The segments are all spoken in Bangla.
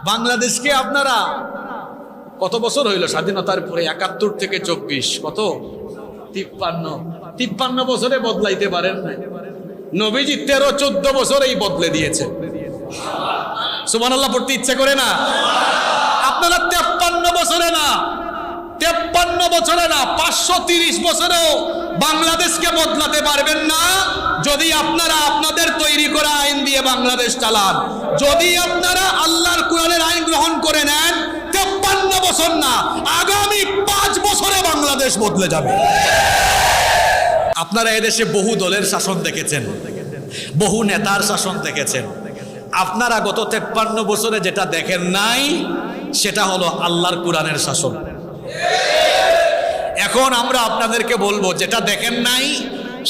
বাংলাদেশকে আপনারা কত বছর হইল স্বাধীনতার পরে? 71 থেকে 24 কত 53 বছরে বদলাইতে পারেন না। নবীজি 13-14 বছর এই বদলে দিয়েছে। সুবহানাল্লাহ পড়তে ইচ্ছা করে না? আপনারা 53 বছরে না, 53 বছরে না, 530 বছরেও বাংলাদেশকে বদলাতে পারবেন না যদি আপনারা আপনাদের তৈরি করা আইন দিয়ে বাংলাদেশ চালান। যদি আপনারা আল্লাহর কোরআনের আইন গ্রহণ করে নেন, 53 বছর না, আগামী 5 বছরে বাংলাদেশ বদলে যাবে। আপনারা এদেশে বহু দলের শাসন দেখেছেন, বহু নেতার শাসন দেখেছেন। আপনারা গত 53 বছরে যেটা দেখেন নাই সেটা হলো আল্লাহর কোরআনের শাসন। এখন আমরা আপনাদেরকে বলবো, যেটা দেখেন নাই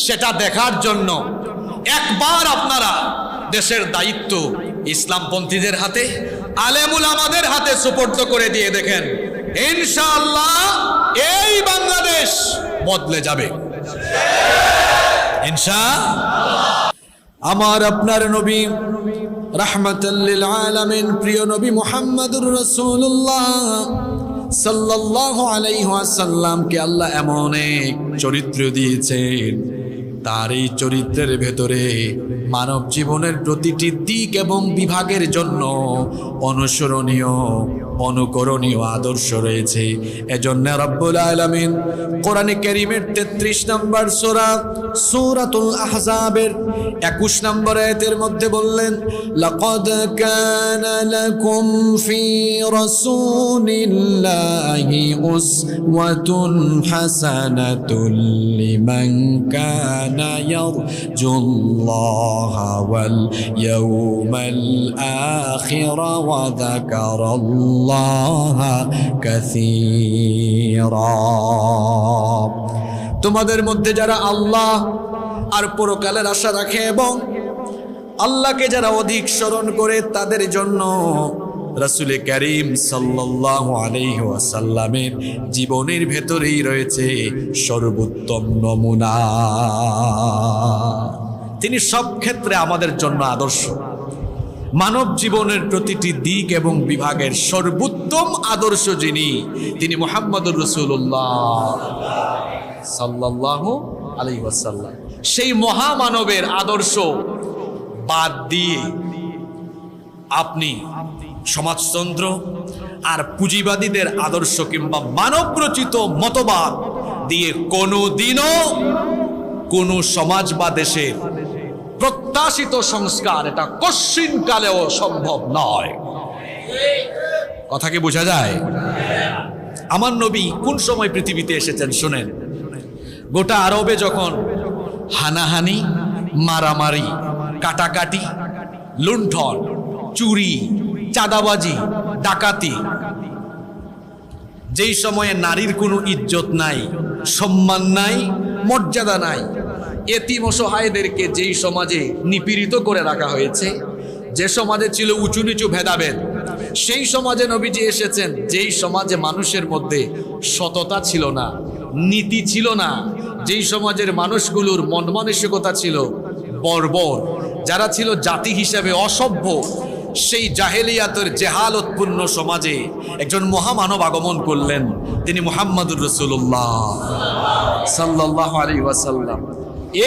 সেটা দেখার জন্য একবার আপনারা দেশের দায়িত্ব ইসলামপন্থীদের হাতে, আলেমুল আমাদের হাতে সুপর্দ করে দিয়ে দেখেন, ইনশাআল্লাহ এই বাংলাদেশ বদলে যাবে ইনশাআল্লাহ। আমার আপনার নবী রাহমাতাল লিল আলামিন, প্রিয় নবী মুহাম্মদুর রাসূলুল্লাহ সাল্লাল্লাহু আলাইহি ওয়াসাল্লামকে আল্লাহ এমন এক চরিত্র দিয়েছেন, তার এই চরিত্রের ভেতরে মানব জীবনের প্রতিটি দিক এবং বিভাগের জন্য অনুসরণীয়, অনুকরণীয় আদর্শ রয়েছে। এজন্য রব্বুল আলামিন কোরআনে কারীমের 33 নম্বর সূরা সূরাতুল আহজাবের 21 নম্বর আয়াতের মধ্যে বললেন, লাকাদ কানা লাকুম ফি রাসূলিল্লাহি উসওয়াতুন হাসানাতুল লিমান কানা ইয়ারজুল্লাহা ওয়াল ইয়াওমাল আখির ওয়া যাকারাল্লাহা কাসীরা। তোমাদের মধ্যে যারা আল্লাহ আর পরকালের আশা রাখে এবং আল্লাহকে যারা অধিক স্মরণ করে, তাদের জন্য রাসূল কারীম সাল্লাল্লাহু আলাইহি ওয়াসাল্লামের জীবনের ভেতরেই রয়েছে সর্বোত্তম নমুনা। তিনি সব ক্ষেত্রে আমাদের জন্য আদর্শ। মানব জীবনের প্রতিটি দিক এবং বিভাগের সর্বোত্তম আদর্শ যিনি, তিনি মুহাম্মদুর রাসূলুল্লাহ সাল্লাল্লাহু আলাইহি ওয়াসাল্লাম। সেই মহামানবের আদর্শ বাদ দিয়ে আপনি সমাজতন্ত্র আর পুঁজিবাদীদের আদর্শ কিংবা মানবরচিত মতবাদ দিয়ে কোনোদিনও কোনো সমাজ বা দেশের প্রত্যাশিত সংস্কার এটা কশ্চিনকালেও সম্ভব নয়। কথা কি বোঝা যায়? আমার নবী কোন সময় পৃথিবীতে এসেছেন শুনেন। গোটা আরবে যখন হানাহানি, মারামারি, কাটাকাটি, লুণ্ঠন, চুরি, চাঁদাবাজি, ডাকাতি, যেই সময়ে নারীর কোনো ইজ্জত নাই, সম্মান নাই, মর্যাদা নাই, এতিম অসহায়দেরকে যেই সমাজে নিপীড়িত করে রাখা হয়েছে, যে সমাজে ছিল উঁচু নিচু ভেদাভেদ, সেই সমাজে নবীজি এসেছেন। যেই সমাজে মানুষের মধ্যে সততা ছিল না, নীতি ছিল না, যেই সমাজের মানুষগুলোর মন মানসিকতা ছিল বর্বর, যারা ছিল জাতি হিসেবে অসভ্য, সেই জাহেলিয়াতের জেহালতপূর্ণ সমাজে একজন মহামানব আগমন করলেন। তিনি মুহাম্মদুর রাসূলুল্লাহ সাল্লাল্লাহু আলাইহি ওয়াসাল্লাম।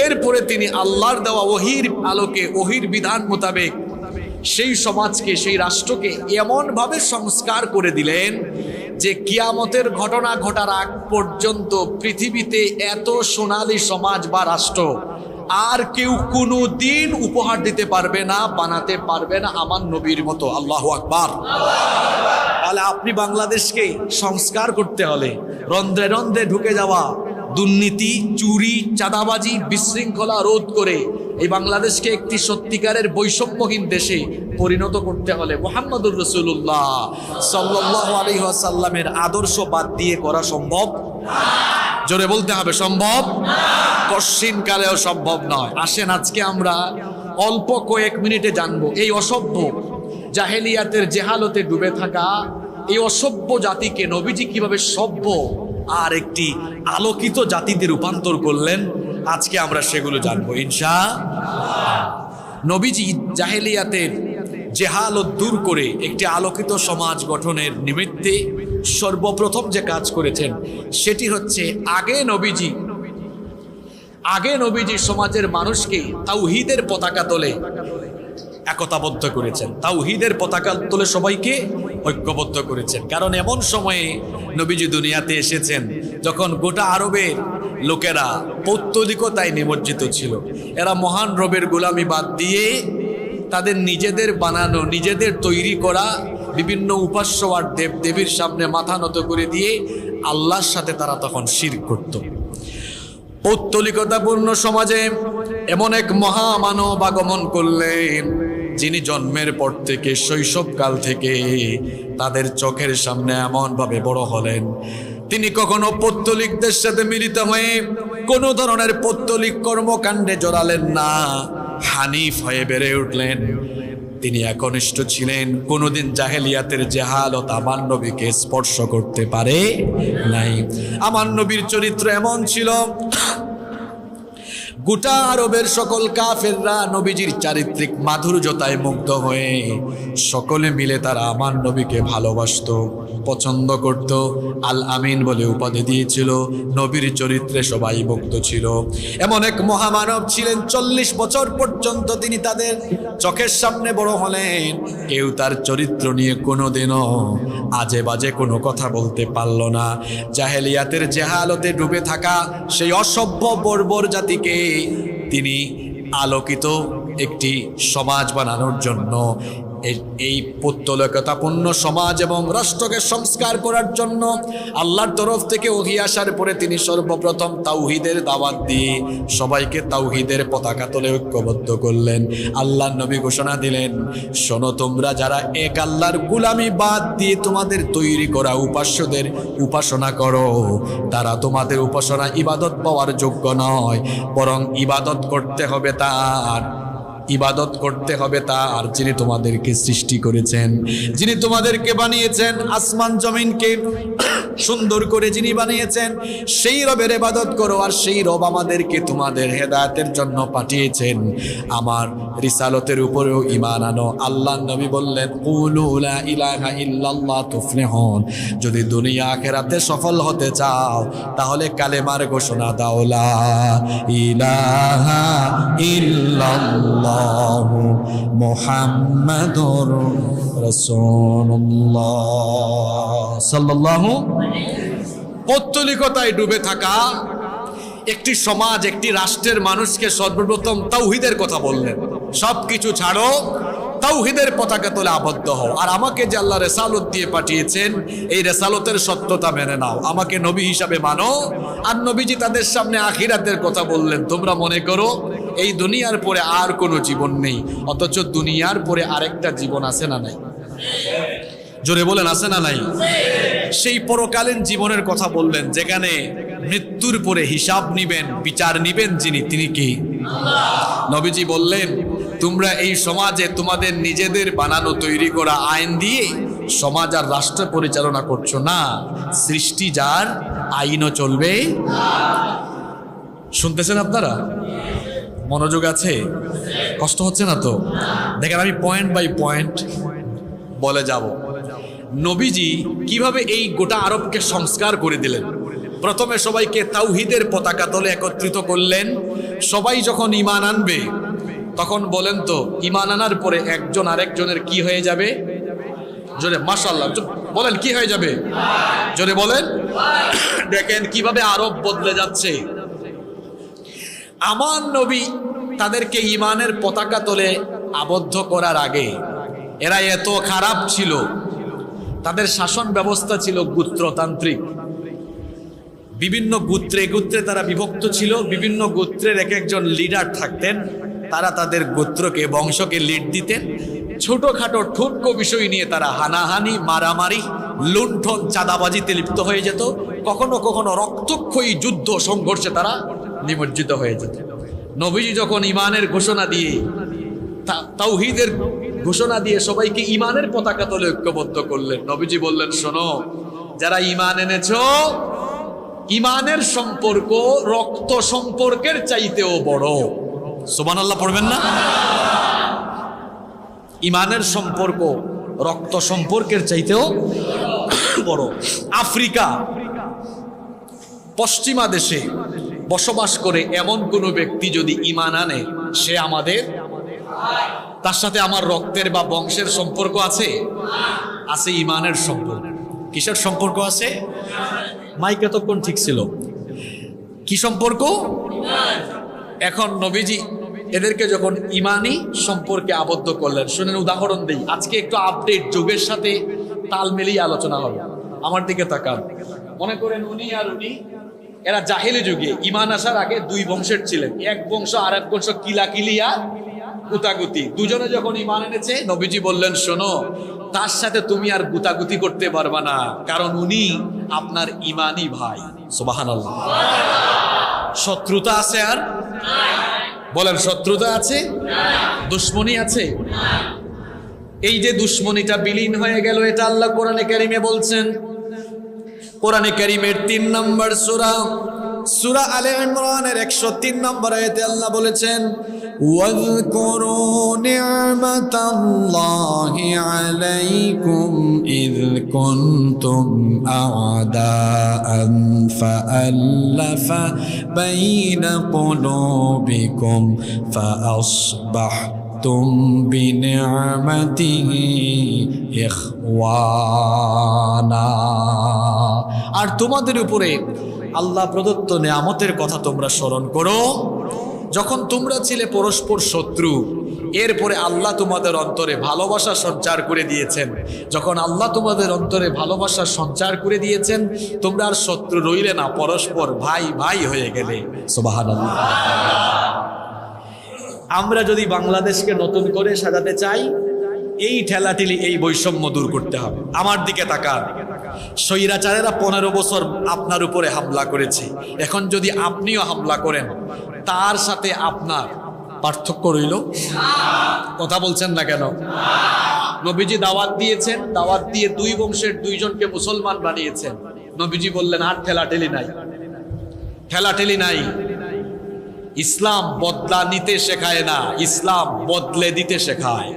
এরপরে তিনি আল্লাহর দেওয়া ওহির আলোকে, ওহির বিধান মোতাবেক সেই সমাজকে, সেই রাষ্ট্রকে এমনভাবে সংস্কার করে দিলেন যে কিয়ামতের ঘটনা ঘটার আগ পর্যন্ত পৃথিবীতে এত সোনালী সমাজ বা রাষ্ট্র আর কেউ কোনো দিন উপহার দিতে পারবে না, বানাতে পারবে না আমার নবীর মতো। আল্লাহু আকবার। তাহলে আপনি বাংলাদেশকে সংস্কার করতে হলে রন্ধ্রে রন্ধ্রে ঢুকে যাওয়া দুর্নীতি, চুরি, চাঁদাবাজি, বিশৃঙ্খলা রোধ করে এই বাংলাদেশকে একটি সত্যিকারের বৈষম্যহীন দেশে পরিণত করতে হলে মুহাম্মদুর রাসূলুল্লাহ সাল্লাল্লাহু আলাইহি ওয়াসাল্লামের আদর্শ বাদ দিয়ে করা সম্ভব? জোরে বলতে হবে, সম্ভব? কশ্চিনকালেও সম্ভব নয়। আসেন আজকে আমরা অল্প কয়েক মিনিটে জানবো এই অসভ্য জাহেলিয়াতের জেহালতে ডুবে থাকা এই অসভ্য জাতিকে নবীজি কিভাবে সভ্য আর একটি আলোকিত জাতিতে রূপান্তর করলেন। আজকে আমরা সেগুলো জানবো ইনশাআল্লাহ। নবীজি জাহেলিয়াতের জেহালত দূর করে একটি আলোকিত সমাজ গঠনের নিমিত্তে সর্বপ্রথম যে কাজ করেছেন সেটি হচ্ছে আগে নবীজি সমাজের মানুষকে তাওহীদের পতাকা তলে একতাবদ্ধ করেছেন, তাওহীদের পতাকা তলে সবাইকে ঐক্যবদ্ধ করেছেন। কারণ এমন সময়ে নবীজি দুনিয়াতে এসেছেন যখন গোটা আরবের লোকেরা পৌত্তলিকতায় নিমজ্জিত ছিল। এরা মহান রবের গোলামি বাদ দিয়ে তাদের নিজেদের বানানো, নিজেদের তৈরি করা বিভিন্ন উপাস্য আর দেবদেবীর সামনে মাথা নত করে দিয়ে আল্লাহর সাথে তারা তখন শিরক করত। পৌত্তলিকতাপূর্ণ সমাজে এমন এক মহামানব আগমন করলেন, যিনি জন্মের পর থেকে শৈশবকাল থেকে তাদের চোখের সামনে এমনভাবে বড় হলেন। তিনি কখনো পৌত্তলিকদের সাথে মিলিত হয়ে কোনো ধরনের পৌত্তলিক কর্মকাণ্ডে জড়ালেন না, হানিফ হয়ে বেড়ে উঠলেন। তিনি একনিষ্ঠ ছিলেন, কোনোদিন জাহেলিয়াতের জেহালত আমার নবীকে স্পর্শ করতে পারে নাই। আমার নবীর চরিত্র এমন ছিল, গোটা আরবের সকল কাফেররা নবীজির চারিত্রিক মাধুর্যতায় মুগ্ধ হয়ে সকলে মিলে তারা আমার নবীকে ভালোবাসতো, পছন্দ করত। আল আমিন বলে উপাধি দিয়েছিল। নবীর চরিত্রে সবাই মুগ্ধ ছিল। এমন এক মহামানব ছিলেন, 40 বছর পর্যন্ত তিনি তাদের চোখের সামনে বড় হলেন। কেউ তার চরিত্র নিয়ে কোনোদিনও আজে বাজে কোনো কথা বলতে পারল না। জাহেলিয়াতের জেহালতে ডুবে থাকা সেই অসভ্য বর্বর জাতিকে তিনি আলোকিত একটি সমাজ বানানোর জন্য, এই পৌত্তলিকতাপূর্ণ সমাজ এবং রাষ্ট্রকে সংস্কার করার জন্য আল্লাহর তরফ থেকে ওহী আসার পরে তিনি সর্বপ্রথম তাওহীদের দাওয়াত দিয়ে সবাইকে তাওহীদের পতাকা তলে ঐক্যবদ্ধ করলেন। আল্লাহর নবী ঘোষণা দিলেন, শোনো, তোমরা যারা এক আল্লাহর গোলামি বাদ দিয়ে তোমাদের তৈরি করা উপাস্যদের উপাসনা করো, তারা তোমাদের উপাসনা ইবাদত পাওয়ার যোগ্য নয়, বরং ইবাদত করতে হবে তার যিনি তোমাদেরকে সৃষ্টি করেছেন, যিনি তোমাদেরকে বানিয়েছেন, আসমান জমিনকে সুন্দর করে যিনি বানিয়েছেন, সেই রবের ইবাদত করো। আর সেই রব আমাদেরকে তোমাদের হেদায়েতের জন্য পাঠিয়েছেন। আমার রিসালতের উপরেও ঈমান আনো। আল্লাহর নবী বললেন, কুলু লা ইলাহা ইল্লাল্লাহ তুফলিহুন। যদি দুনিয়া আখিরাতে সফল হতে চাও তাহলে কালেমার ঘোষণা দাও, লা ইলাহা ইল্লাল্লাহ মুহাম্মাদুর রাসূলুল্লাহ সাল্লাল্লাহু। পৌত্তলিকতায় ডুবে থাকা একটি সমাজ, একটি রাষ্ট্রের মানুষকে সর্বপ্রথম তাওহীদের কথা বললেন, সবকিছু ছাড়ো, তাওহীদের পতাকা তোলে আবদ্ধ হও। আর আমাকে যে আল্লাহ রেসালত দিয়ে পাঠিয়েছেন, এই রেসালতের সত্যতা মেনে নাও, আমাকে নবী হিসাবে মানো। আর নবীজি তাদের সামনে আখিরাতের কথা বললেন। তোমরা মনে করো এই দুনিয়ার পরে আর কোনো জীবন নেই, অথচ দুনিয়ার পরে আরেকটা জীবন আছে না নাই? জোরে বলেন, আছে না নাই? সেই পরকালীন জীবনের কথা বললেন, যেখানে মৃত্যুর পরে হিসাব নিবেন, বিচার নিবেন যিনি, তিনি কি? নবীজি বললেন, তোমরা এই সমাজে তোমাদের নিজেদের বানানো তৈরি করা আইন দিয়ে সমাজ আর রাষ্ট্র পরিচালনা করছো না। সৃষ্টি যার, আইনও চলবে। শুনতেছেন আপনারা? মনোযোগ আছে? কষ্ট হচ্ছে না তো? দেখেন, আমি পয়েন্ট বাই পয়েন্ট বলে যাব। নবীজি কিভাবে এই গোটা আরবকে সংস্কার করে দিলেন। প্রথমে সবাইকে তাওহীদের পতাকা তলে একত্রিত করলেন। সবাই যখন ঈমান আনবে, তখন বলেন তো, ঈমান আনার পরে একজন আরেকজনের কি হয়ে যাবে? জোরে মাশাআল্লাহ বলেন, কি হয়ে যাবে? জোরে বলেন। দেখেন কিভাবে আরব বদলে যাচ্ছে। আমার নবী তাদেরকে ঈমানের পতাকা তলে আবদ্ধ করার আগে এরা এত খারাপ ছিল, তাদের শাসন ব্যবস্থা ছিল গোত্রতান্ত্রিক। বিভিন্ন গোত্রে তারা বিভক্ত ছিল। বিভিন্ন গোত্রের এক একজন লিডার থাকতেন, তারা তাদের গোত্রকে, বংশকে লিড দিতেন। ছোটখাটো ঠুনকো বিষয় নিয়ে তারা হানাহানি, মারামারি, লুণ্ঠন, চাঁদাবাজিতে লিপ্ত হয়ে যেত। কখনো কখনো রক্তক্ষয়ী যুদ্ধ সংঘর্ষে তারা নিমজ্জিত হয়ে যেত। নবীজি যখন ঈমানের ঘোষণা দিয়ে, তাওহীদের ঘোষণা দিয়ে সবাইকে ঈমানের পতাকা তলে ঐক্যবদ্ধ করলেন, নবীজি বললেন, শোনো, যারা ঈমান এনেছো, ঈমানের সম্পর্ক রক্ত সম্পর্কের চাইতেও বড়। সুবহানাল্লাহ পড়বেন না? ইমানের সম্পর্ক রক্ত সম্পর্কের চাইতেও বড়। আফ্রিকা পশ্চিমা দেশে বসবাস করে এমন কোনো ব্যক্তি যদি ইমান আনে, সে আমাদের, তার সাথে আমার রক্তের বা বংশের সম্পর্ক আছে? আছে ইমানের সম্পর্ক। কিসের সম্পর্ক আছে? মাইক এতক্ষণ ঠিক ছিল। কি সম্পর্ক? এখন নবীজি এদেরকে যখন ইমানি সম্পর্কে আবদ্ধ করলেন, শুনেন উদাহরণ দেই, আজকে একটু আপডেট যুগের সাথে তাল মিলিয়ে আলোচনা হবে। আমার দিকে তাকান। মনে করেন উনি আর উনি, এরা জাহেলি যুগে ইমান আসার আগে দুই বংশের ছিলেন, এক বংশ আর এক বংশ কিলাকিলিয়া গুতাগুতি। দুজনে যখন ইমান এনেছে, নবীজি বললেন, শোনো, তার সাথে তুমি আর গুতাগুতি করতে পারবা না, কারণ উনি আপনার ইমানি ভাই। সুবহানাল্লাহ। শত্রুতা আছে? আর বলেন, শত্রুতা আছে? দুশ্মনী আছে? এই যে দুশ্মনীটা বিলীন হয়ে গেল, এটা আল্লাহ কোরআনে কারিমে বলছেন। কোরআনে কারিমের 3 নম্বর সূরা, সূরা আলে ইমরানের 103 নম্বর আয়াতে আল্লাহ বলেছেন, ওয়াযকুরু নি'মাতাল্লাহি আলাইকুম ইয কুনতুম আ'দাআন ফাআল্লাফা বাইনা কুলুবিকুম ফাআসবাহতুম বিনি'মাতিহি ইখওয়ানা। আর তোমাদের উপরে আল্লাহ প্রদত্ত নেয়ামতের কথা তোমরা স্মরণ করো, যখন তোমরা ছিলে পরস্পর শত্রু, এরপরে আল্লাহ তোমাদের অন্তরে ভালোবাসা সঞ্চার করে দিয়েছেন। যখন আল্লাহ তোমাদের অন্তরে ভালোবাসা সঞ্চার করে দিয়েছেন, তোমরা আর শত্রু রইলে না, পরস্পর ভাই ভাই হয়ে গেলে। সুবহানাল্লাহ। আমরা যদি বাংলাদেশকে নতুন করে সাজাতে চাই, এই ঠেলাঠেলি, এই বৈষম্য দূর করতে হবে। আমার দিকে তাকান। স্বৈরাচারেরা 15 বছর আপনার উপরে হামলা করেছে, এখন যদি আপনিও হামলা করেন, তার সাথে আপনার পার্থক্য রইল? কথা বলছেন না কেন? নবীজি দাওয়াত দিয়েছেন, দাওয়াত দিয়ে 2 বংশের 2 জনকে মুসলমান বানিয়েছেন। নবীজি বললেন, আর ঠেলাঠেলি নাই, ঠেলাঠেলি নাই। ইসলাম বদলা নিতে শেখায় না, ইসলাম বদলে দিতে শেখায়।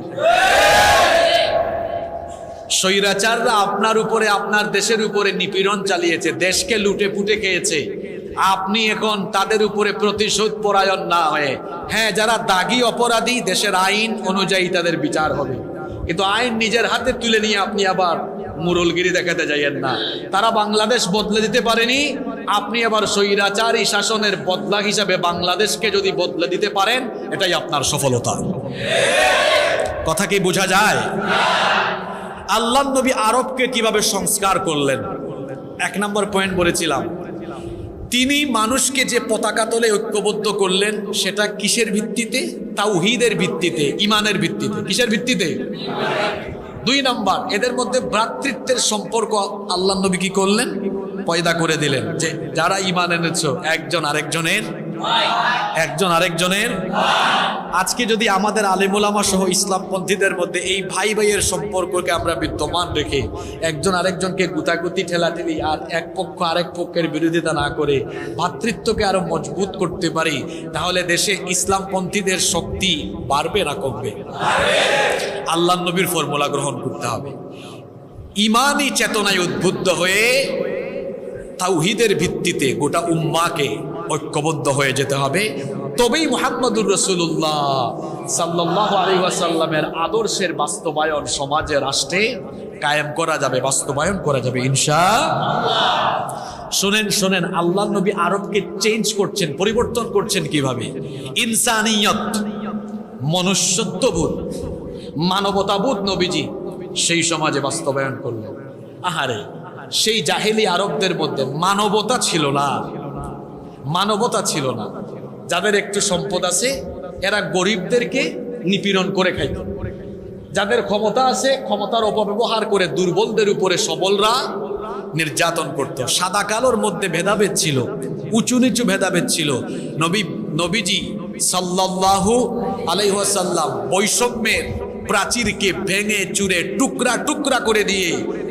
স্বৈরাচাররা আপনার উপরে, আপনার দেশের উপরে নিপীড়ন চালিয়েছে, দেশকে লুটে পুটে খেয়েছে। আপনি এখন তাদের উপরে প্রতিশোধ পরায়ণ না হয়ে, হ্যাঁ, যারা দাগী অপরাধী, দেশের আইন অনুযায়ী তাদের বিচার হবে, কিন্তু আইন নিজের হাতে তুলে নিয়ে আপনি আবার মুরলগিরি দেখাতে যাইয়েন না। তারা বাংলাদেশ বদলে দিতে পারেনি, আপনি আবার স্বৈরাচারী শাসনের বদলা হিসাবে বাংলাদেশকে যদি বদলে দিতে পারেন, এটাই আপনার সফলতা। কথা কি বোঝা যায়? আল্লাহ নবী আরবকে কিভাবে সংস্কার করলেন? 1 নম্বর পয়েন্ট বলেছিলাম, তিনি মানুষকে যে পতাকা তলে ঐক্যবদ্ধ করলেন, সেটা কিসের ভিত্তিতে? তাওহীদের ভিত্তিতে, ইমানের ভিত্তিতে। কিসের ভিত্তিতে? 2 নম্বর, এদের মধ্যে ভ্রাতৃত্বের সম্পর্ক আল্লাহ নবী কি করলেন? পয়দা করে দিলেন, যে যারা ইমান এনেছো, একজন আরেকজনের। আজকে যদি আমাদের আলেম উলামা সহ ইসলামপন্থীদের মধ্যে এই ভাই ভাইয়ের সম্পর্ককে আমরা বিদ্যমান রেখে একজন আরেকজনকে গুতাগুতি ঠেলাঠেলি আর এক পক্ষ আরেক পক্ষের বিরোধিতা না করে ভ্রাতৃত্বকে আরো মজবুত করতে পারি, তাহলে দেশে ইসলামপন্থীদের শক্তি বাড়বে না কমবে? আল্লাহ নবীর ফর্মুলা গ্রহণ করতে হবে। ইমানি চেতনায় উদ্বুদ্ধ হয়ে তাওহীদের ভিত্তিতে গোটা উম্মাহকে ঐক্যবদ্ধ হয়ে যেতে হবে, তবেই মুহাম্মদুর রাসূলুল্লাহ সাল্লাল্লাহু আলাইহি ওয়াসাল্লামের আদর্শের বাস্তবায়ন সমাজে, রাষ্ট্রে কায়েম করা যাবে, বাস্তবায়ন করা যাবে ইনশাআল্লাহ। শোনেন, আল্লাহ নবী আরবকে চেঞ্জ করছেন, পরিবর্তন করছেন কিভাবে? ইনসানিয়ত, মনুষ্যত্ববোধ, মানবতাবোধ নবীজি সেই সমাজে বাস্তবায়ন করলেন। আহারে, সেই জাহেলি আরবদের মধ্যে মানবতা ছিল না। যাদের একটু সম্পদ আছে, এরা গরিবদেরকে নিপীড়ন করে খাইত। যাদের ক্ষমতা আছে, ক্ষমতার অপব্যবহার করে দুর্বলদের উপরে সবলরা নির্যাতন করত। সাদা কালোর মধ্যে ভেদাভেদ ছিল, উঁচু নিচু ভেদাভেদ ছিল। নবীজি সাল্লাল্লাহু আলাইহি ওয়াসাল্লাম বৈষম্যের প্রাচীরকে ভেঙে চুরে টুকরা টুকরা করে দিয়ে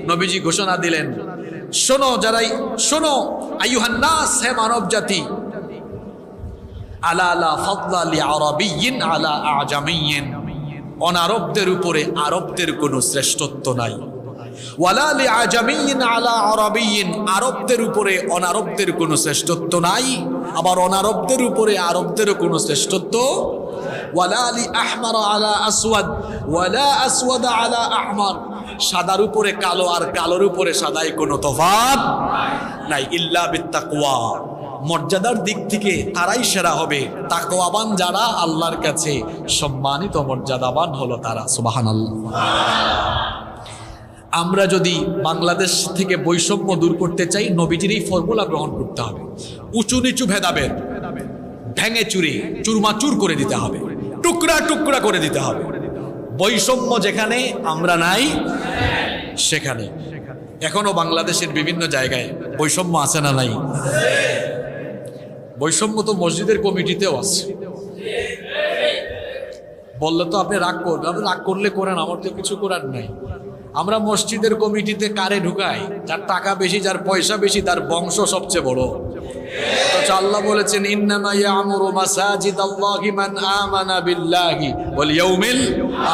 নবীজি ঘোষণা দিলেন, শোনো আইয়ুহান নাস, হে মানব জাতি, আলা লা ফাদলা লি আরাবিয়্যিন আলা আজামিয়্যিন, অনারবদের উপরে আরবদের কোনো শ্রেষ্ঠত্ব নাই। ওয়ালা লিআজামিয়্যিন আলা আরাবিয়্যিন, আরবদের উপরে অনারবদের কোনো শ্রেষ্ঠত্ব নাই, আবার অনারবদের উপরে আরবদেরও কোনো শ্রেষ্ঠত্ব। ওয়ালা লিআহমার আলা আসওয়াদ ওয়ালা আসওয়াদ আলা আহমার, সাদার উপরে কালো আর কালোর উপরে সাদায় কোনো তফাৎ নাই। ইল্লা বিত্তাকওয়া, মর্যাদার দিক থেকে তারাই সেরা হবে, তাকওয়াবান যারা আল্লাহর কাছে সম্মানিত মর্যাদাবান হলো তারা। সুবহানাল্লাহ। আমরা যদি বাংলাদেশ থেকে বৈষম্য দূর করতে চাই, নবীজির এই ফর্মুলা গ্রহণ করতে হবে। উঁচু নিচু ভেদাভেদ ভেঙে চুরে চুরমাচুর করে দিতে হবে, টুকরা টুকরা করে দিতে হবে। বৈষম্য যেখানে আমরা নাই সেখানে। এখনো বাংলাদেশের বিভিন্ন জায়গায় বৈষম্য আছে না নাই? বৈষম্য তো মসজিদের কমিটিতেও আছে। বললে তো আপনি রাগ করবেন, আপনি রাগ করলে করেন, আমার তো কিছু করার নাই। আমরা মসজিদের কমিটিতে কারে ঢুকাই? যার টাকা বেশি, যার পয়সা বেশি, তার বংশ সবচেয়ে বড়। তো আল্লাহ বলেছেন, ইন্নামা ইয়ামুরু মাসাজিদাল্লাহি মান আমানা বিল্লাহি ওয়াল ইয়াউমিল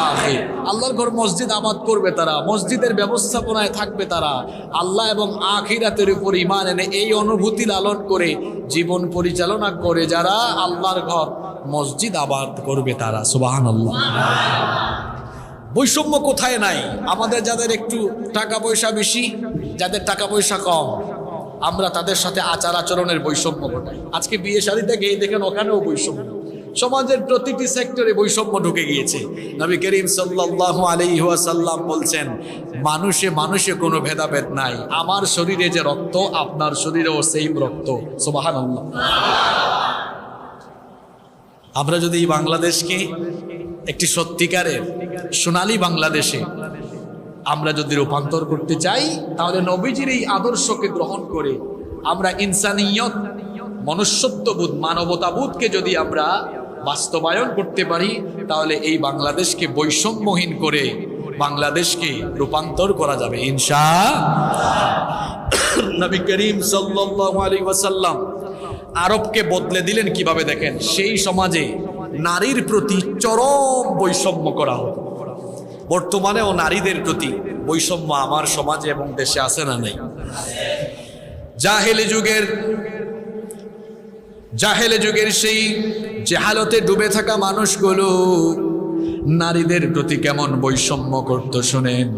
আখির। আল্লাহর ঘর মসজিদ আবাদ করবে তারা, মসজিদের ব্যবস্থাপনায় থাকবে তারা, আল্লাহ এবং আখিরাতের উপর ঈমান এনে এই অনুভূতি লালন করে জীবন পরিচালনা করে যারা আল্লাহর ঘর মসজিদ আবাদ করবে তারা। সুবহানাল্লাহ। বৈষম্য কোথায় নাই? আমাদের যাদের একটু টাকা পয়সা বেশি, যাদের টাকা পয়সা কম, আমরা তাদের সাথে আচার আচরণের বৈষম্য ঘটাই। আজকে বিয়ে শাদীতে গিয়ে দেখেন ওখানেও বৈষম্য। সমাজের প্রতিটি সেক্টরে বৈষম্য ঢুকে গিয়েছে। নবী করিম সাল্লাল্লাহু আলাইহি ওয়াসাল্লাম বলছেন, মানুষে মানুষে কোনো ভেদাভেদ নাই, আমার শরীরে যে রক্ত আপনার শরীরেও সেইম রক্ত। সুবহানাল্লাহ। আমরা যদি বাংলাদেশকে একটি সত্যিকারের সোনালী বাংলাদেশে আমরা যদি রূপান্তর করতে চাই, তাহলে নবীজির এই আদর্শকে গ্রহণ করে আমরা ইনসানিয়ত, মনুষ্যত্ববোধ, মানবতাবোধকে যদি আমরা বাস্তবায়ন করতে পারি, তাহলে এই বাংলাদেশকে বৈষম্যহীন করে বাংলাদেশকে রূপান্তর করা যাবে ইনশাআল্লাহ। নবী করিম সাল্লাল্লাহু আলাইহি ওয়াসাল্লাম আরবকে বদলে দিলেন কিভাবে দেখেন। সেই সমাজে নারীর প্রতি চরম বৈষম্য করা হতো। বর্তমানেও নারীদের প্রতি বৈষম্য আমার সমাজে এবং দেশে আছে না নাই? জাহেলে যুগের সেই জাহালতে ডুবে থাকা মানুষগুলো নারীদের প্রতি কেমন বৈষম্য করত শোনেন।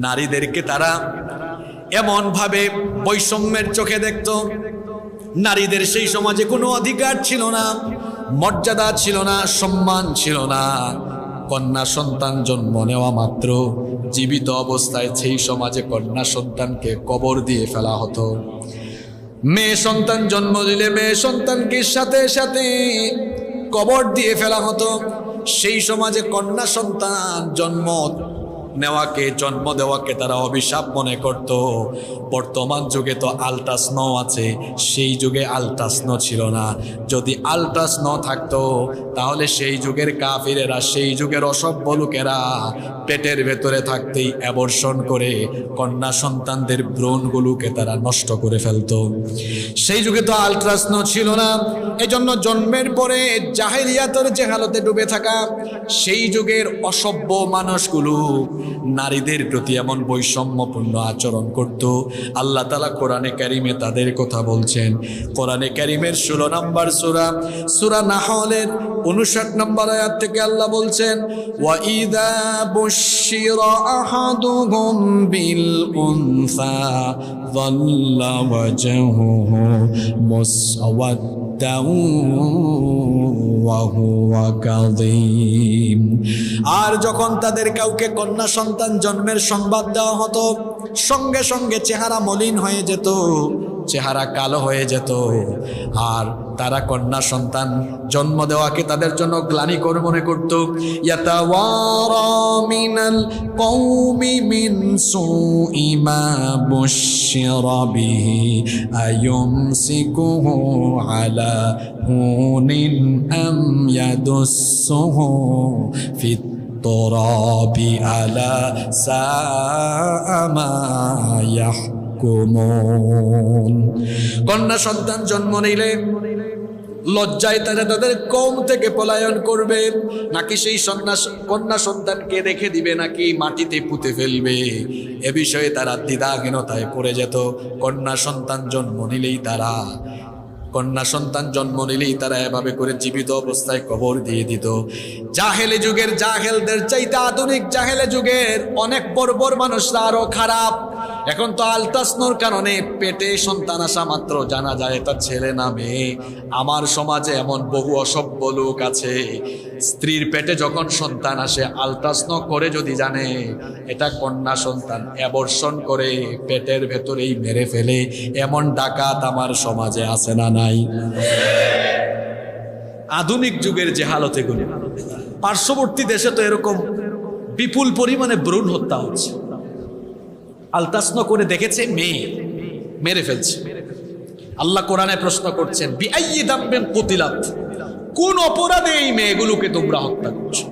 নারীদেরকে তারা এমন ভাবে বৈষম্যের চোখে দেখত। নারীদের সেই সমাজে কোনো অধিকার ছিল না, মর্যাদা ছিল না, সম্মান ছিল না। কন্যা সন্তান জন্ম নেওয়া মাত্র জীবিত অবস্থায় সেই সমাজে কন্যা সন্তানকে কবর দিয়ে ফেলা হতো। মেয়ে সন্তান জন্ম দিলে মেয়ে সন্তানকে সাথে সাথে কবর দিয়ে ফেলা হতো। সেই সমাজে কন্যা সন্তান জন্ম দেওয়াকে তারা অভিশাপ মনে করত। বর্তমান যুগে তো আল্ট্রাস্নো আছে, সেই যুগে আল্ট্রাস্নো ছিল না। যদি আল্ট্রাস্নো থাকতো তাহলে সেই যুগের কাফিরেরা, সেই যুগের অসভ্য লোকেরা পেটের ভেতরে থাকতেই অ্যাবর্ষণ করে কন্যা সন্তানদের ভ্রূণগুলোকে তারা নষ্ট করে ফেলতো। সেই যুগে তো আল্ট্রাস্নো ছিল না। এজন্য জন্মের পরে জাহেলিয়াতের জাহালতে ডুবে থাকা সেই যুগের অসভ্য মানুষগুলো নারীদের প্রতি এমন বৈষম্যপূর্ণ আচরণ করত। আল্লাহ তাআলা কোরআনে কারিমে তাদের কথা বলছেন। কোরআনে কারিমের 16 নম্বর সূরা নাহলের 59 নম্বর আয়াত থেকে আল্লাহ বলছেন, ওয়া ইযা বুশিরা আহাদুহুম বিল উনসা যাল্লা ওয়াজহুহু মুসওয়াদ্দান ওয়া হুয়া কাযীম। আর যখন তাদের কাউকে কন্যা সন্তান জন্মের সংবাদ দেওয়া হতো, সঙ্গে সঙ্গে চেহারা মলিন হয়ে যেত, চেহারা কালো হয়ে যেত। আর তারা কন্যা সন্তান জন্ম দেওয়াকে তাদের জন্য গ্লানিকর মনে করত। ইয়াতাওয়ারা মিনাল কওমি মিন সুই মা বুশিরা বিহি আয়ুমসিকুহু আলা হুনিন আম ইয়াদুসসুহু ফিত তুরাবি আলা সাআ মা ইয়াহকুমুন। কন্যা সন্তান জন্ম নিলে লজ্জায় তারা তাদের কওম থেকে পলায়ন করবে, নাকি সেই কন্যা সন্তানকে রেখে দিবে, নাকি মাটিতে পুঁতে ফেলবে, এ বিষয়ে তারা দ্বিধাহীনতায় পড়ে যেত। কন্যা সন্তান জন্ম নিলেই তারা এভাবে করে জীবিত অবস্থায় কবর দিয়ে দিত। জাহেলি যুগের জাহেলদের চাইতে আধুনিক জাহেলি যুগের অনেক বর্বর মানুষরা আরো খারাপ। এখন তো আলট্রাসাউন্ডের কারণে পেটে সন্তান আসা মাত্র জানা যায় এটা ছেলে না মেয়ে। আমার সমাজে এমন বহু অসভ্য লোক আছে, স্ত্রীর পেটে যখন সন্তান আসে আলট্রাসাউন্ড করে যদি জানে এটা কন্যা সন্তান, অ্যাবর্শন করে পেটের ভেতরেই মেরে ফেলে। এমন ডাকাত আমার সমাজে আছে না নাই? আধুনিক যুগের যে হালত এগুলো, পার্শ্ববর্তী দেশে তো এরকম বিপুল পরিমাণে ভ্রূণ হত্যা হচ্ছে। আলট্রাসাউন্ড করে দেখেছে মেয়ে, মেরে ফেলছে। আল্লাহ কোরআনে প্রশ্ন করছেন, বিআইয়ি দামবিন কুতিলাত, কোন অপরাধে এই মেয়েগুলোকে তোমরা হত্যা করছো?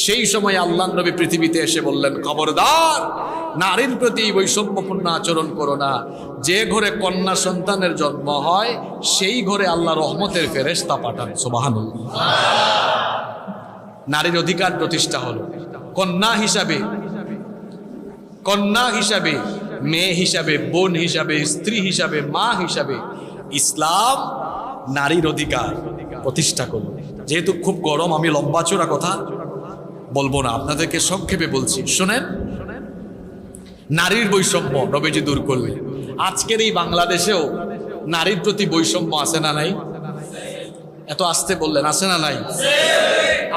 সেই সময় আল্লাহর নবী পৃথিবীতে এসে বললেন, খবরদার, নারীর প্রতি বৈষম্যপূর্ণ আচরণ করো না। যে ঘরে কন্যা সন্তানের জন্ম হয় সেই ঘরে আল্লাহ রহমতের ফেরেশতা পাঠান। সুবহানাল্লাহ। নারীর অধিকার প্রতিষ্ঠা হলো। কন্যা হিসাবে, মেয়ে হিসাবে, বোন হিসাবে, স্ত্রী হিসাবে, মা হিসাবে ইসলাম নারীর অধিকার প্রতিষ্ঠা করল। যেহেতু খুব গরম, আমি লম্বা চোরা কথা বলবো না, আপনাদেরকে সংক্ষেপে বলছি, শোনেন। নারীর বৈষম্য নবীজি দূর করলেন। আজকের এই বাংলাদেশেও নারীর প্রতি বৈষম্য আছে না নাই? এত আসতে বললেন, আছে না নাই?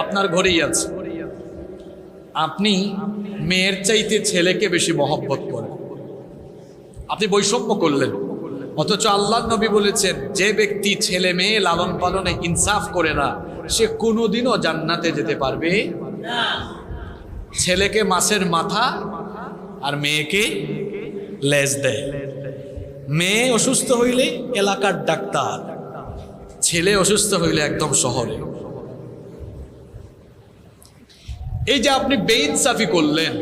আপনার ঘরেই আছে। আপনি মেয়ের চাইতে ছেলেকে বেশি মহব্বত করেন, আপনি বৈষম্য করলেন। অথচ আল্লাহর নবী বলেছেন, যে ব্যক্তি ছেলে মেয়ে লালন পালনে ইনসাফ করে না সে কোনোদিনও জান্নাতে যেতে পারবে না। ছেলেকে মাছের মাথা আর মেয়েকে লেজ দেয়। মেয়ে অসুস্থ হইলে এলাকার ডাক্তার, ছেলে অসুস্থ হইলে একদম শহরে। এই যে আপনি বেইনসাফি করলেন,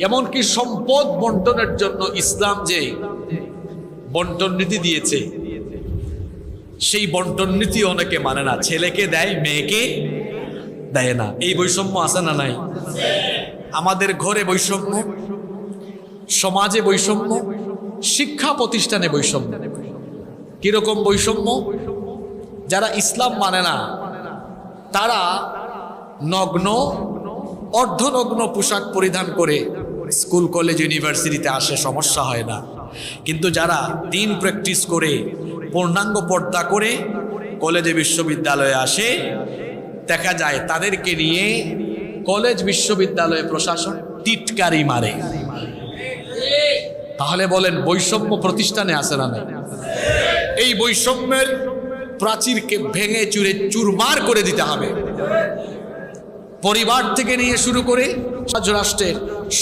এমনকি সম্পদ বন্টনের জন্য ইসলাম যে বন্টন নীতি দিয়েছে সেই বন্টন নীতি অনেকে মানে না। ছেলেকে দেয়, মেয়েকে দেয় না। এই বৈষম্য আছে না নাই? আমাদের ঘরে বৈষম্য, সমাজে বৈষম্য, শিক্ষা প্রতিষ্ঠানে বৈষম্য। কিরকম বৈষম্য? যারা ইসলাম মানে না তারা নগ্ন, অর্ধনগ্ন পোশাক পরিধান করে স্কুল কলেজ ইউনিভার্সিটিতে আসে, সমস্যা হয় না। কিন্তু যারা দিন প্র্যাকটিস করে পূর্ণাঙ্গ পর্দা করে কলেজে বিশ্ববিদ্যালয়ে আসে, দেখা যায় তাদেরকে নিয়ে কলেজ বিশ্ববিদ্যালয়ে প্রশাসন টিটকারি মারে। তাহলে বলেন বৈষম্য প্রতিষ্ঠানে আছে না নাই? এই বৈষম্যের প্রাচীরকে ভেঙে চুরে চুরমার করে দিতে হবে। পরিবার থেকে নিয়ে শুরু করে রাষ্ট্রের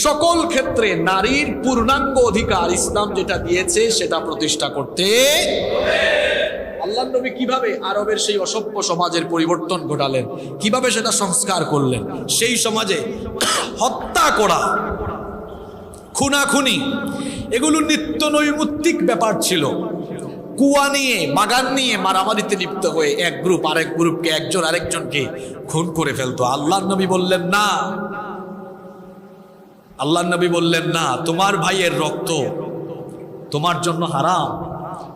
সকল ক্ষেত্রে নারীর পূর্ণাঙ্গ অধিকার ইসলাম যেটা দিয়েছে সেটা প্রতিষ্ঠা করতে। আল্লাহর নবী কিভাবে আরবের সেই অসভ্য সমাজের পরিবর্তন ঘটালেন, কিভাবে সেটা সংস্কার করলেন। সেই সমাজে হত্যা করা, খুনাখুনি, এগুলো নিত্য নৈমিত্তিক ব্যাপার ছিল। কুয়া নিয়ে, বাগান নিয়ে মারামারিতে লিপ্ত হয়ে এক গ্রুপ আরেক গ্রুপকে, একজন আরেকজনকে খুন করে ফেলতো। আল্লাহর নবী বললেন না, আল্লাহর নবী বললেন না, তোমার ভাইয়ের রক্ত তোমার জন্য হারাম,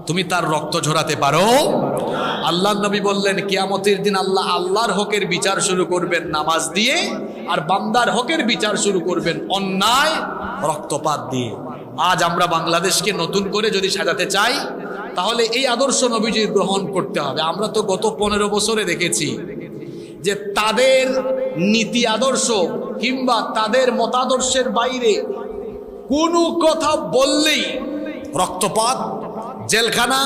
তুমি তার রক্ত ঝরাতে পারো? আল্লাহর নবী বললেন, কিয়ামতের দিন আল্লাহ আল্লাহর হকের বিচার শুরু করবেন নামাজ দিয়ে, আর বান্দার হকের বিচার শুরু করবেন অন্যায় রক্তপাত দিয়ে। আজ আমরা বাংলাদেশকে নতুন করে যদি সাজাতে চাই তাহলে এই আদর্শ নবীজির গ্রহণ করতে হবে। আমরা তো গত 15 বছরে দেখেছি যে তাদের নীতি আদর্শ কিংবা তাদের মতাদর্শের বাইরে কোনো কথা বললেই রক্তপাত, জেলখানা,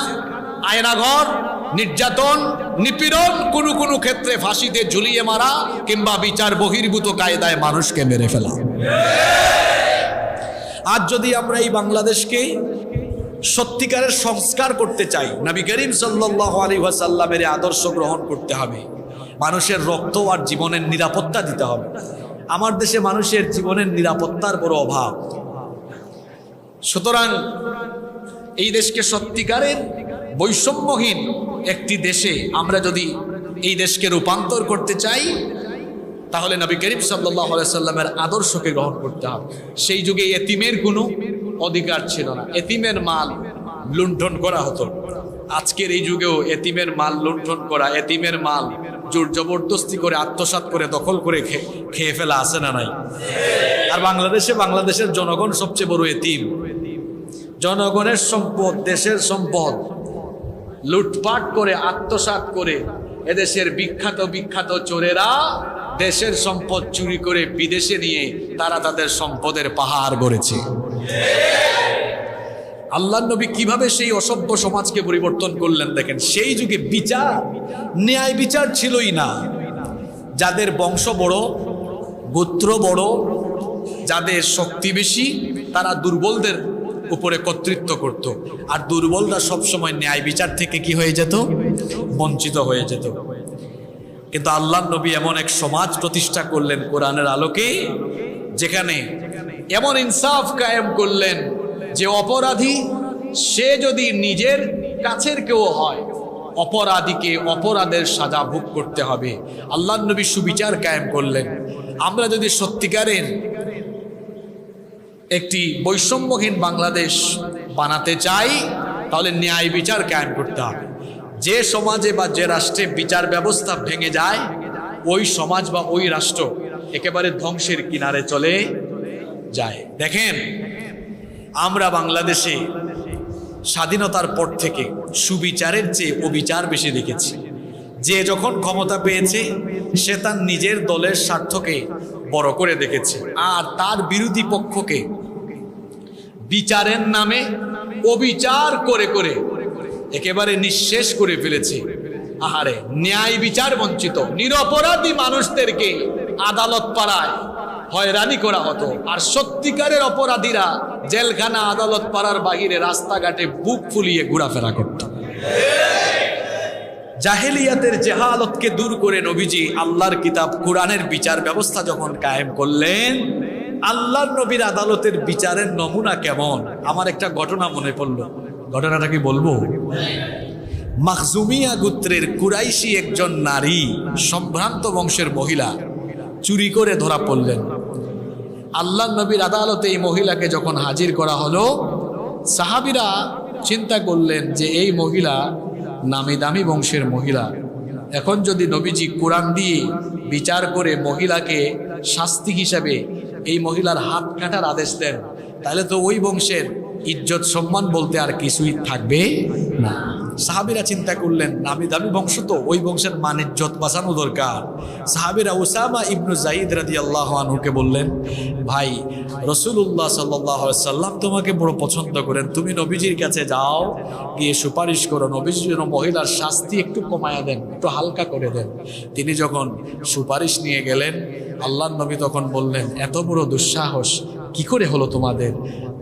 আয়নাঘর, নির্যাতন, নিপীড়ন, কোনো ক্ষেত্রে ফাঁসিতে ঝুলিয়ে মারা কিংবা বিচার বহির্ভূত কায়দায় মানুষকে মেরে ফেলা। আজ যদি আমরা এই বাংলাদেশকে সত্যিকারের সংস্কার করতে চাই, নবী করিম সাল্লাল্লাহু আলাইহি ওয়াসাল্লামের আদর্শ গ্রহণ করতে হবে। মানুষের রক্ত আর জীবনের নিরাপত্তা দিতে হবে। আমার দেশে মানুষের জীবনের নিরাপত্তার বড় অভাব। সুতরাং এই দেশকে সত্যিকারের বৈষম্যহীন একটি দেশে আমরা যদি এই দেশকে রূপান্তর করতে চাই, তাহলে নবী করিম সাল্লাল্লাহু আলাইহি সাল্লামের আদর্শকে গ্রহণ করতে হবে। সেই যুগে এতিমের কোনো অধিকার ছিল না, এতিমের মাল লুণ্ঠন করা হতো। আজকের এই যুগেও এতিমের মাল লুণ্ঠন করা, এতিমের মাল জোর জবরদস্তি করে আত্মসাৎ করে দখল করে খেয়ে ফেলা আছে না নাই? আর বাংলাদেশের জনগণ সবচেয়ে বড় এতিম। জনগণের সম্পদ, দেশের সম্পদ লুটপাট করে আত্মসাৎ করে এদেশের বিখ্যাত চোরেরা দেশের সম্পদ চুরি করে বিদেশে নিয়ে তারা তাদের সম্পদের পাহাড় গড়েছে। আল্লাহর নবী কিভাবে সেই অসভ্য সমাজকে পরিবর্তন করলেন দেখেন। সেই যুগে বিচার, ন্যায় বিচার ছিলই না। যাদের বংশ বড়, গোত্র বড়, যাদের শক্তি বেশি, তারা দুর্বলদের উপরে কর্তৃত্ব করত। আর দুর্বলরা সবসময় ন্যায় বিচার থেকে কি হয়ে যেত? বঞ্চিত হয়ে যেত। কিন্তু আল্লাহর নবী এমন এক সমাজ প্রতিষ্ঠা করলেন কোরআনের আলোকে, যেখানে এমন ইনসাফ কায়েম করলেন যে অপরাধী সে যদি নিজের কাছের কেউ হয়, অপরাধীকে অপরাধের সাজা ভোগ করতে হবে। আল্লাহর নবী সুবিচার কায়েম করলেন। আমরা যদি সত্যিকারের একটি বৈষম্যহীন বাংলাদেশ বানাতে চাই, তাহলে ন্যায় বিচার কায়েম করতে হবে। যে সমাজে বা যে রাষ্ট্রে বিচার ব্যবস্থা ভেঙে যায়, ওই সমাজ বা ওই রাষ্ট্র একেবারে ধ্বংসের কিনারে চলে যায়। দেখেন, আমরা বাংলাদেশে স্বাধীনতার পর থেকে সুবিচারের চেয়ে অবিচার বেশি দেখেছি। যে যখন ক্ষমতা পেয়েছে সে তার নিজের দলের স্বার্থকে বড় করে দেখেছে, আর তার বিরোধী পক্ষকে বিচারের নামে অবিচার করে করে একেবারে নিঃশেষ করে ফেলেছে। আহারে, ন্যায় বিচার বঞ্চিত, নিরপরাধী মানুষদেরকে আদালত পাড়ায় হয়রানি করা হতো, আর সত্যিকারের অপরাধীরা জেলখানা আদালত পাড়ার বাহিরে রাস্তাঘাটে বুক ফুলিয়ে ঘোরাফেরা করত। জাহেলিয়াতের জেহালতকে দূর করে নবীজি আল্লাহর কিতাব কোরআনের বিচার ব্যবস্থা যখন কায়েম করলেন, আল্লাহর নবীর আদালতের বিচারের নমুনা কেমন। আমার একটা ঘটনা মনে পড়ল, ঘটনাটা কি বলবো? মাখজুমিয়া গোত্রের কুরাইশি একজন নারী, সম্ভ্রান্ত বংশের মহিলা, চুরি করে ধরা পড়লেন। আল্লাহর নবীর আদালতে এই মহিলাকে যখন হাজির করা হলো, সাহাবীরা চিন্তা করলেন যে এই মহিলা নামি দামি বংশের মহিলা, এখন যদি নবীজি কোরআন দিয়ে বিচার করে মহিলাকে শাস্তি হিসাবে এই মহিলার হাত কাটার আদেশ দেন, তাহলে তো ওই বংশের ইজ্জত সম্মান বলতে আর কিছুই থাকবে না। সাহাবীরা চিন্তা করলেন, নামি দামি বংশ তো, ওই বংশের মান ইজ্জত বাঁচানো দরকার। সাহাবীরা উসামা ইবনু যায়েদ রাদিয়াল্লাহু আনহুকে বললেন, ভাই, রাসূলুল্লাহ সাল্লাল্লাহু আলাইহি সাল্লাম তোমাকে বড় পছন্দ করেন, তুমি নবীজির কাছে যাও, গিয়ে সুপারিশ করো নবীজির জন্য মহিলার শাস্তি একটু কমায়া দেন, একটু হালকা করে দেন। তিনি যখন সুপারিশ নিয়ে গেলেন, আল্লাহর নবী তখন বললেন, এত বড় দুঃসাহস কি করে হলো তোমাদের?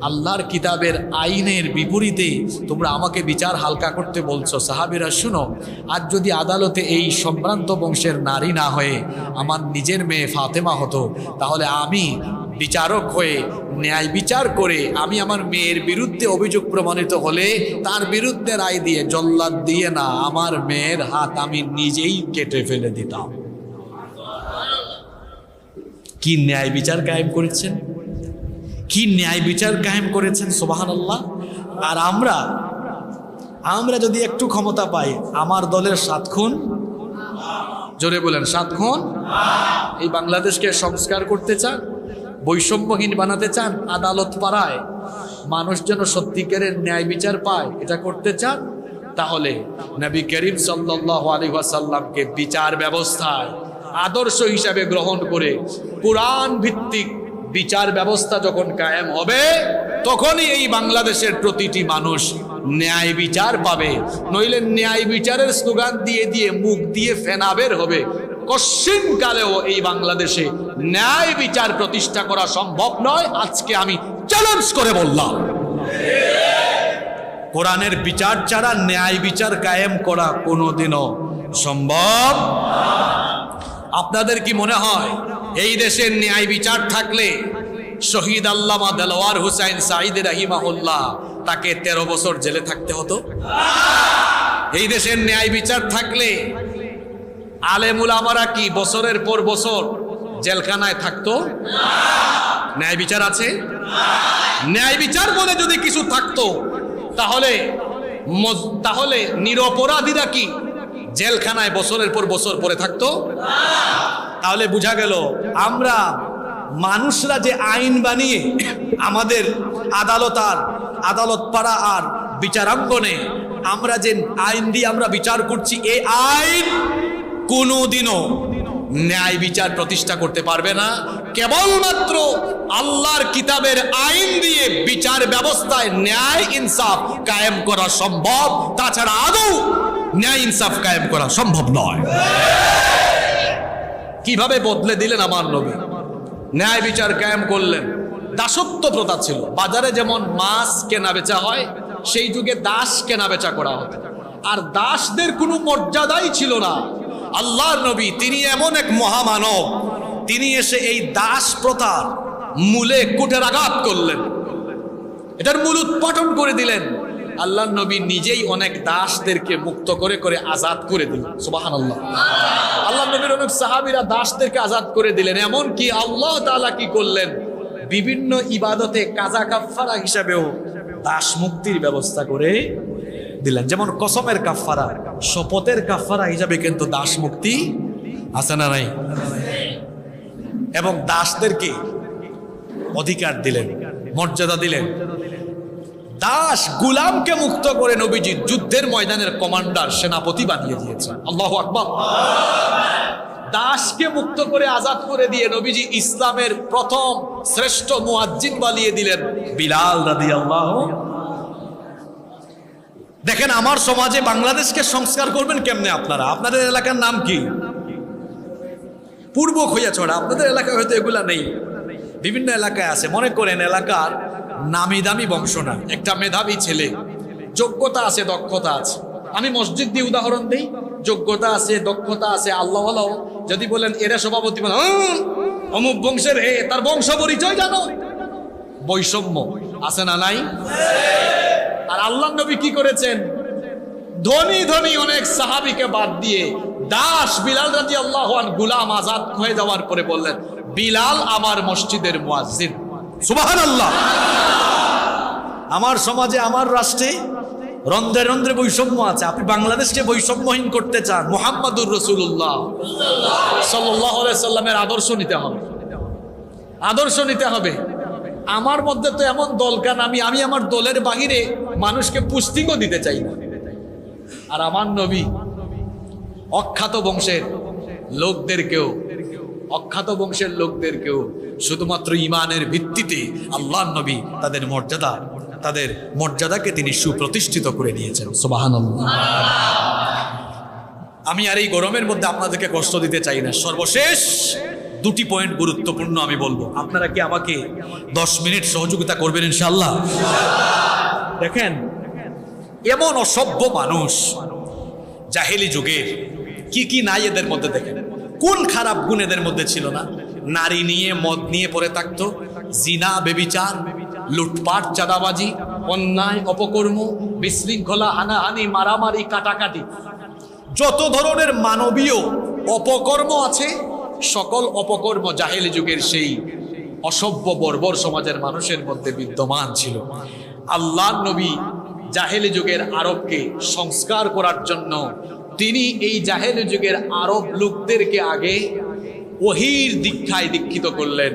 আল্লাহর কিতাবের আইনের বিপরীতে তোমরা আমাকে বিচার হালকা করতে বলছো। সাহাবীরা শুনো, আজ যদি আদালতে এই সম্ভ্রান্ত বংশের নারী না হয়ে আমার নিজের মেয়ে ফাতেমা হতো, তাহলে আমি বিচারক হয়ে ন্যায় বিচার করে আমি আমার মেয়ের বিরুদ্ধে অভিযোগ প্রমাণিত হলে তার বিরুদ্ধে রায় দিয়ে, জল্লাদ দিয়ে না, আমার মেয়ের হাত আমি নিজেই কেটে ফেলে দিতাম। কি ন্যায় বিচার কায়েম করেছেন, কি ন্যায় বিচার কায়েম করেছেন, সুবহানাল্লাহ। আর আমরা যদি একটু ক্ষমতা পাই, আমার দলের 7 খুন, জোরে বলেন 7 খুন, এই বাংলাদেশকে সংস্কার করতে চান, বৈষম্যহীন বানাতে চান, আদালত পাড়ায় মানুষ যেন সত্যিকারের ন্যায় বিচার পায়, এটা করতে চান, তাহলে নবী করিম সাল্লাল্লাহু আলাইহি ওয়াসাল্লামকে বিচার ব্যবস্থায় আদর্শ হিসাবে গ্রহণ করে কোরআন ভিত্তিক বিচার ব্যবস্থা যখন কায়েম হবে, তখনই এই বাংলাদেশের প্রতিটি মানুষ ন্যায় বিচার পাবে। নইলে ন্যায় বিচারের স্লোগান দিয়ে দিয়ে মুখ দিয়ে ফেনা বের হবে। কশিন কালেও এই বাংলাদেশে ন্যায় বিচার প্রতিষ্ঠা করা সম্ভব নয়। আজকে আমি চ্যালেঞ্জ করে বললাম, কোরআনের বিচার ছাড়া ন্যায় বিচার কায়েম করা কোনোদিনও সম্ভব। আপনাদের কি মনে হয় এই দেশের ন্যায় বিচার থাকলে শহীদ আল্লামা দেলোয়ার হোসেন সাঈদী রাহিমাহুল্লাহ তাকে 13 বছর জেলে থাকতে হতো? এই দেশের ন্যায় বিচার থাকলে আলেম উলামারা কি বছরের পর বছর জেলখানায় থাকতো? ন্যায় বিচার আছে? ন্যায় বিচার বলে যদি কিছু থাকতো তাহলে তাহলে নিরপরাধীরা কি জেলখানায় বছরের পর বছর পরে থাকতো? তাহলে বোঝা গেল আমরা মানুষরা যে আইন বানিয়ে আমাদের আদালত পাড়া আর বিচারাঙ্গনে আমরা যে আইন দিয়ে আমরা বিচার করছি, এই আইন কোনোদিনও ন্যায় বিচার প্রতিষ্ঠা করতে পারবে না। কেবলমাত্র আল্লাহর কিতাবের আইন দিয়ে বিচার ব্যবস্থায় ন্যায় ইনসাফ কায়েম করা সম্ভব, তাছাড়া আদৌ ন্যায় ইনসাফ কায়েম করা সম্ভব নয়। কিভাবে বদলে দিলেন আমার নবী, ন্যায় বিচার কায়েম করলেন। দাসত্ব প্রথা ছিল, বাজারে যেমন মাছ কেনা বেচা হয় সেই যুগে দাস কেনা বেচা করা হতো, আর দাসদের কোনো মর্যাদাই ছিল না। আল্লাহর নবী তিনি এমন এক মহামানব, তিনি এসে এই দাস প্রথার মূলে কুঠারাঘাত করলেন, এটার মূল উৎপাটন করে দিলেন। আল্লাহর নবী নিজেই অনেক দাসদেরকে মুক্ত করে করে আজাদ করে দিলেন। সুবহানাল্লাহ। আল্লাহর নবীর অনেক সাহাবীরা দাসদেরকে আজাদ করে দিলেন। এমন কি আল্লাহ তাআলা কি করলেন, বিভিন্ন ইবাদতে কাজা কাফারা হিসাবেও দাস মুক্তির ব্যবস্থা করে দিলেন। যেমন কসমের কাফারা, শপথের কাফারা হিসাবে কিন্তু দাস মুক্তি আছে না নাই? এবং দাসদেরকে অধিকার দিলেন, মর্যাদা দিলেন। দাস গুলামকে মুক্ত করে নবীজি যুদ্ধের ময়দানের কমান্ডার, সেনাপতি বানিয়ে দিয়েছেন। আল্লাহু আকবার। দাসকে মুক্ত করে আজাদ করে দিয়ে নবীজি ইসলামের প্রথম শ্রেষ্ঠ মুয়াজ্জিন বানিয়ে দিলেন বিলাল রাদিয়াল্লাহু। দেখেন আমার সমাজে বাংলাদেশকে সংস্কার করবেন কেমনে আপনারা? আপনাদের এলাকার নাম কি? পূর্ব খৈয়াছড়া। আপনাদের এলাকায় হয়তো এগুলা নেই, বিভিন্ন এলাকায় আছে। মনে করেন এলাকার নামি দামি বংশ না, একটা মেধাবী ছেলে, যোগ্যতা আছে, দক্ষতা আছে। আমি মসজিদ দিয়ে উদাহরণ দিই, যোগ্যতা আছে, দক্ষতা আছে, আল্লাহ আল্লাহ। যদি বলেন এরা সভাপতি, অমুক বংশের, তার বংশ পরিচয় জানো? বৈষম্য আছে না নাই? আর আল্লাহ নবী কি করেছেন? ধনী ধনী অনেক সাহাবীকে বাদ দিয়ে দাস বিলাল রাদিয়াল্লাহু আনহু গোলাম আজাদ হয়ে যাওয়ার পরে বললেন, বিলাল আমার মসজিদের মুয়াজ্জিন। সুবহানাল্লাহ। আমার সমাজে, আমার রাষ্ট্রে রন্ধ্রে রন্ধ্রে বৈষম্য আছে। আপনি বাংলাদেশকে বৈষম্যহীন করতে চান, মুহাম্মাদুর রাসূলুল্লাহ সাল্লাল্লাহু আলাইহি সাল্লামের আদর্শ নিতে হবে, আদর্শ নিতে হবে। আমার মধ্যে তো এমন দলকান, আমি আমার দলের বাহিরে মানুষকে পুস্তিকও দিতে চাই না। আর আমার নবী অখ্যাত বংশের লোকদেরকেও শুধুমাত্র ইমানের ভিত্তিতে আল্লাহর নবী তাদের মর্যাদাকে তিনি সুপ্রতিষ্ঠিত করে দিয়েছেন। সুবহানাল্লাহ। আমি আর এই গরমের মধ্যে আপনাদেরকে কষ্ট দিতে চাই না। সর্বশেষ দুটি পয়েন্ট গুরুত্বপূর্ণ আমি বলবো, আপনারা কি আমাকে 10 মিনিট সহযোগিতা করবেন ইনশাআল্লাহ? দেখেন এমন অসভ্য মানুষ জাহেলি যুগের কি নাই এদের মধ্যে। দেখেন কোন খারাপ গুণ এদের মধ্যে ছিল না? নারী নিয়ে, মদ নিয়ে পড়ে থাকতো, জিনা, বেবিচার, লুটপাট, চাঁদাবাজি, অন্যায়, অপকর্ম, বিশৃঙ্খলা, হানাহানি, মারামারি, কাটাকাটি, যত ধরনের মানবীয় অপকর্ম আছে সকল অপকর্ম জাহেলি যুগের সেই অসভ্য বর্বর সমাজের মানুষের মধ্যে বিদ্যমান ছিল। আল্লাহর নবী জাহেলি যুগের আরবকে সংস্কার করার জন্য তিনি এই জাহেলি যুগের আরব লোকদেরকে আগে ওহীর দীক্ষায় দীক্ষিত করলেন।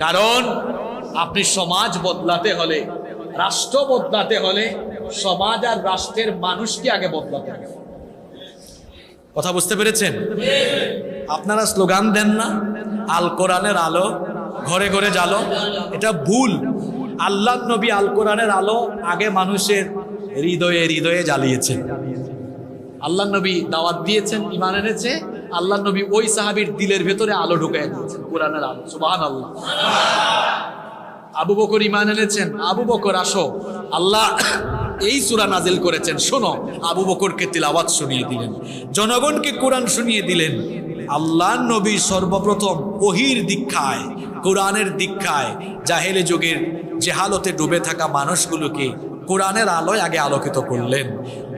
কারণ আপনি সমাজ বদলাতে হলে, রাষ্ট্র বদলাতে হলে সমাজ আর রাষ্ট্রের মানুষকে আগে বদলাতে হবে। কথা বুঝতে পেরেছেন? আপনারা স্লোগান দেন না, আল কোরআনের আলো ঘরে ঘরে জ্বালো, এটা ভুল। আল্লাহর নবী আল কোরআনের আলো আগে মানুষের হৃদয়ে হৃদয়ে জ্বালিয়েছেন। আল্লাহর নবী দাওয়াত দিয়েছেন, ঈমান এনেছে, আল্লাহর নবী ওই সাহাবীর দিলের ভেতরে আলো ঢুকায় দিয়েছেন, কোরআনের আলো। সুবহানাল্লাহ। আবু বকর ঈমান এনেছেন, আবু বকর আসো, আল্লাহ এই সূরা নাজিল করেছেন, শোনো। আবু বকরকে তিলাওয়াত শুনিয়ে দিলেন, জনগণকে কোরআন শুনিয়ে দিলেন। আল্লাহর নবী সর্বপ্রথম ওহীর দীক্ষায়, কোরআনের দীক্ষায় জাহেলি যুগের জেহালতে ডুবে থাকা মানুষগুলোকে কোরআনের আলোয় আগে আলোকিত করলেন।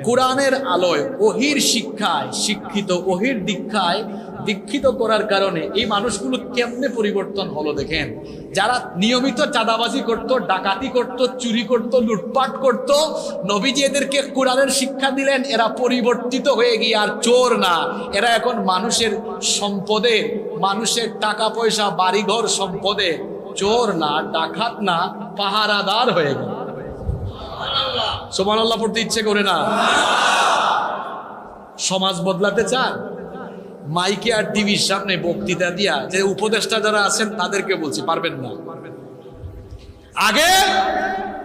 কোরআনের আলোয় ওহির শিক্ষায় শিক্ষিত, ওহির দীক্ষায় দীক্ষিত করার কারণে এই মানুষগুলো কেমনে পরিবর্তন হলো দেখেন। যারা নিয়মিত চাঁদাবাজি করত, ডাকাতি করত, চুরি করত, লুটপাট করত, নবীজি এদেরকে কোরআনের শিক্ষা দিলেন, এরা পরিবর্তিত হয়ে গিয়ে আর চোর না, এরা এখন মানুষের সম্পদে, মানুষের টাকা পয়সা বাড়িঘর সম্পদে চোর না, ডাকাত না, পাহারাদার হয়ে গেল। সুবহানাল্লাহ পড়তে ইচ্ছে করে না? সমাজ বদলাতে চান? মাইকে আর টিভির সামনে বক্তৃতা দিয়া যে উপদেষ্টা যারা আছেন তাদেরকে বলছি, পারবেন না। আগে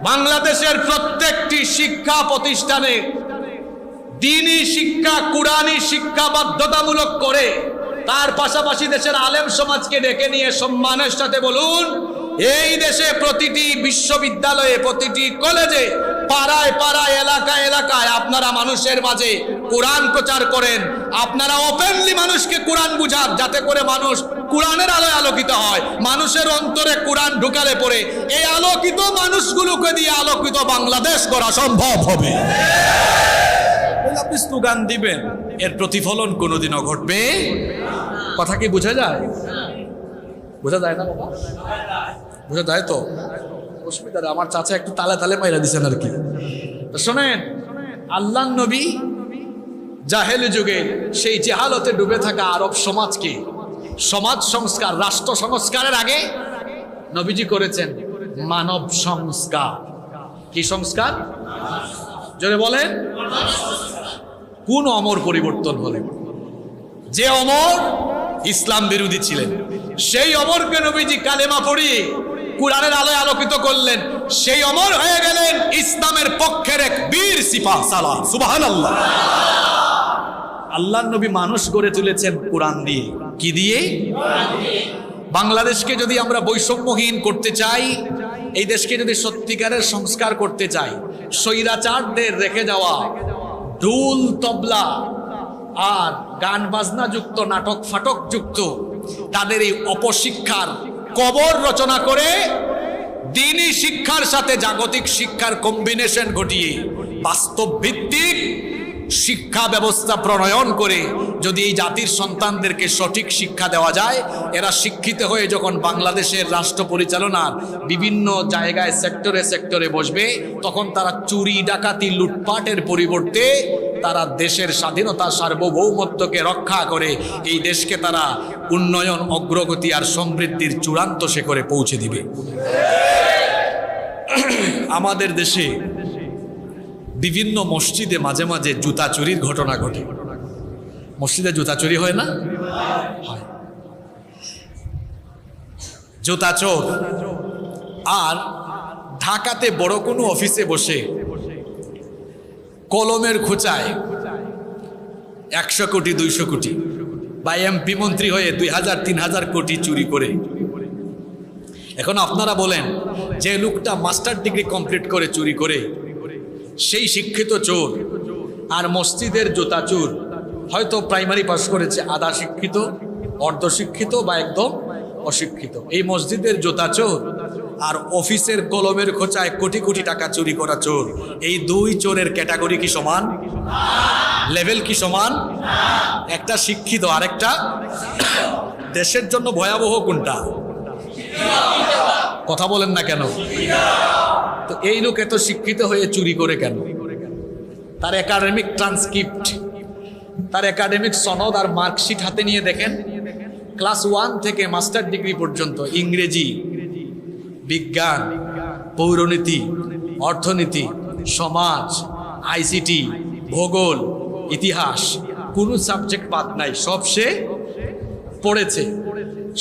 বাংলাদেশের প্রত্যেকটি শিক্ষা প্রতিষ্ঠানে দ্বীনি শিক্ষা, কুরআনী শিক্ষা বাধ্যতামূলক করে তার পাশাপাশি দেশের আলেম সমাজকে ডেকে নিয়ে সম্মানের সাথে বলুন, এই দেশে প্রতিটি বিশ্ববিদ্যালয়ে, প্রতিটি কলেজে, পাড়ায় পাড়ায়, এলাকায় এলাকায় আপনারা মানুষের মাঝে কোরআন প্রচার করেন। আপনারা ওপেনলি মানুষকে কোরআন বুঝান, যাতে করে মানুষ কোরআনের আলোয় আলোকিত হয়। মানুষের অন্তরে কোরআন ঢুকালে পরে এই আলোকিত মানুষগুলোকে দিয়ে আলোকিত বাংলাদেশ করা সম্ভব হবে। আপনি স্লোগান দিবেন, এর প্রতিফলন কোনোদিনও ঘটবে? কথা কি বোঝা যায়? বোঝা যায় না বাবা? বোঝা যায় তো? অসুবিধা নেই, আমার চাচা একটু তালে তালে মাইরা দিচ্ছেন আর কি। শোনেন, আল্লাহর নবী জাহেলি যুগে সেই জেহালতে ডুবে থাকা আরব সমাজকে সমাজ সংস্কার, রাষ্ট্র সংস্কারের আগে নবীজি করেছেন মানব সংস্কার। কি সংস্কার? জোরে বলেন। কোন অমর পরিবর্তন হলেন? যে অমর ইসলাম বিরোধী ছিলেন, সেই অমরকে নবীজি কালেমা পড়িয়ে কোরআনের আলোয় আলোকিত করলেন। সেই অমর হয়ে গেলেন ইসলামের পক্ষের এক বীর সিপাহ সালার। সুবহানাল্লাহ। আল্লাহর নবী মানুষ গড়ে তুলেছেন কোরআন দিয়ে। কি দিয়ে? বাংলাদেশকে যদি আমরা বৈষম্যহীন করতে চাই, এই দেশকে যদি সত্যিকারের সংস্কার করতে চাই, স্বৈরাচারদের রেখে যাওয়া ঢোল তবলা আর গান বাজনা যুক্ত, নাটক ফাটক যুক্ত তাদের এই অপশিক্ষার কবর রচনা করে দ্বীনি শিক্ষার সাথে জাগতিক শিক্ষার কম্বিনেশন ঘটিয়ে বাস্তব ভিত্তিক শিক্ষা ব্যবস্থা প্রণয়ন করে যদি এই জাতির সন্তানদেরকে সঠিক শিক্ষা দেওয়া যায়, এরা শিক্ষিত হয়ে যখন বাংলাদেশের রাষ্ট্র পরিচালনার বিভিন্ন জায়গায় সেক্টরে সেক্টরে বসবে, তখন তারা চুরি ডাকাতি লুটপাটের পরিবর্তে তারা দেশের স্বাধীনতা সার্বভৌমত্বকে রক্ষা করে এই দেশকে তারা উন্নয়ন, অগ্রগতি আর সমৃদ্ধির চূড়ান্ত শিখরে পৌঁছে দিবে। আমাদের দেশে বিভিন্ন মসজিদে মাঝে মাঝে জুতা চুরির ঘটনা ঘটে। মসজিদে জুতা চুরি হয় না? হয়। জুতা চোর। আর ঢাকাতে বড় কোনো অফিসে বসে কলমের খোঁচায় 100 কোটি 200 কোটি বা এমপি মন্ত্রী হয়ে 2000-3000 কোটি চুরি করে। এখন আপনারা বলেন, যে লোকটা মাস্টার ডিগ্রি কমপ্লিট করে চুরি করে, সেই শিক্ষিত চোর, আর মসজিদের জুতা চোর হয়তো প্রাইমারি পাস করেছে, আধা শিক্ষিত, অর্ধশিক্ষিত বা একদম অশিক্ষিত। এই মসজিদের জুতা চোর আর অফিসের কলমের খোঁচায় কোটি কোটি টাকা চুরি করা চোর, এই দুই চোরের ক্যাটাগরি কি সমান? লেভেল কি সমান? একটা শিক্ষিত, আরেকটা দেশের জন্য ভয়াবহ। কোনটা? কথা বলেন না কেন? তো এই লোক এত শিক্ষিত হয়ে চুরি করে কেন? তার একাডেমিক ট্রান্সক্রিপ্ট, তার একাডেমিক সনদ আর মার্কশিট হাতে নিয়ে দেখেন। ক্লাস 1 থেকে মাস্টার ডিগ্রি পর্যন্ত ইংরেজি, বিজ্ঞান, পৌরনীতি, অর্থনীতি, সমাজ, আইসিটি, ভূগোল, ইতিহাস, কোনো সাবজেক্ট বাদ নাই, সব সে পড়েছে।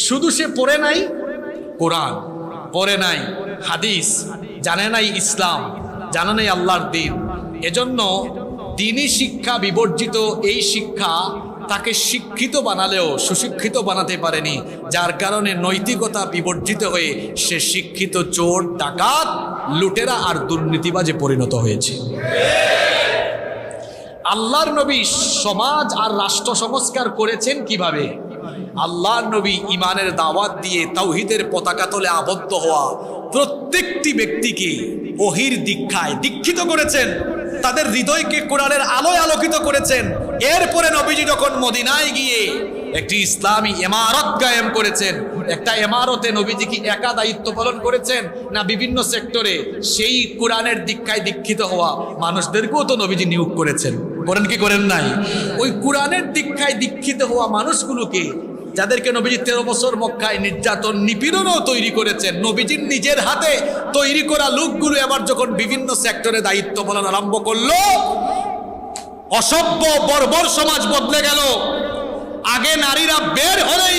শুধু সে পড়ে নাই কোরআন, পড়ে নাই হাদিস, জানে নাই ইসলাম, জানে নাই আল্লাহর দ্বীন। এজন্য দ্বীনি শিক্ষা বিবর্জিত এই শিক্ষা তাকে শিক্ষিত বানালেও সুশিক্ষিত বানাতে পারেনি, যার কারণে নৈতিকতা বিবর্জিত হয়ে সে শিক্ষিত চোর, ডাকাত, লুটেরা আর দুর্নীতিবাজে পরিণত হয়েছে। আল্লাহর নবী সমাজ আর রাষ্ট্র সংস্কার করেছেন কিভাবে? আল্লাহর নবী ঈমানের দাওয়াত দিয়ে তাওহীদের পতাকা তলে আবদ্ধ হওয়া প্রত্যেকটি ব্যক্তিকে ওহীর দীক্ষায় দীক্ষিত করেছেন। তাদের হৃদয়কে কোরআনের আলোয় আলোকিত করেছেন। এরপরে নবীজি যখন মদিনায় গিয়ে একটি ইসলামী ইমারত কায়েম করেছেন, একটা ইমারতে নবীজি কি একা দায়িত্ব পালন করেছেন না বিভিন্ন সেক্টরে সেই কোরআনের দীক্ষায় দীক্ষিত হওয়া মানুষদেরকেও তো নবীজি নিয়োগ করেছেন, করেন কি করেন নাই? ওই কোরআনের দীক্ষায় দীক্ষিত হওয়া মানুষগুলোকে, যাদেরকে নবীজি 13 বছর মক্কায় নির্যাতন নিপীড়নও তৈরি করেছেন, নবীজির নিজের হাতে তৈরি করা লোকগুলো এবার যখন বিভিন্ন সেক্টরে দায়িত্ব পালন আরম্ভ করলো, অসভ্য বর্বর সমাজ বদলে গেল। আগে নারীরা বের হলেই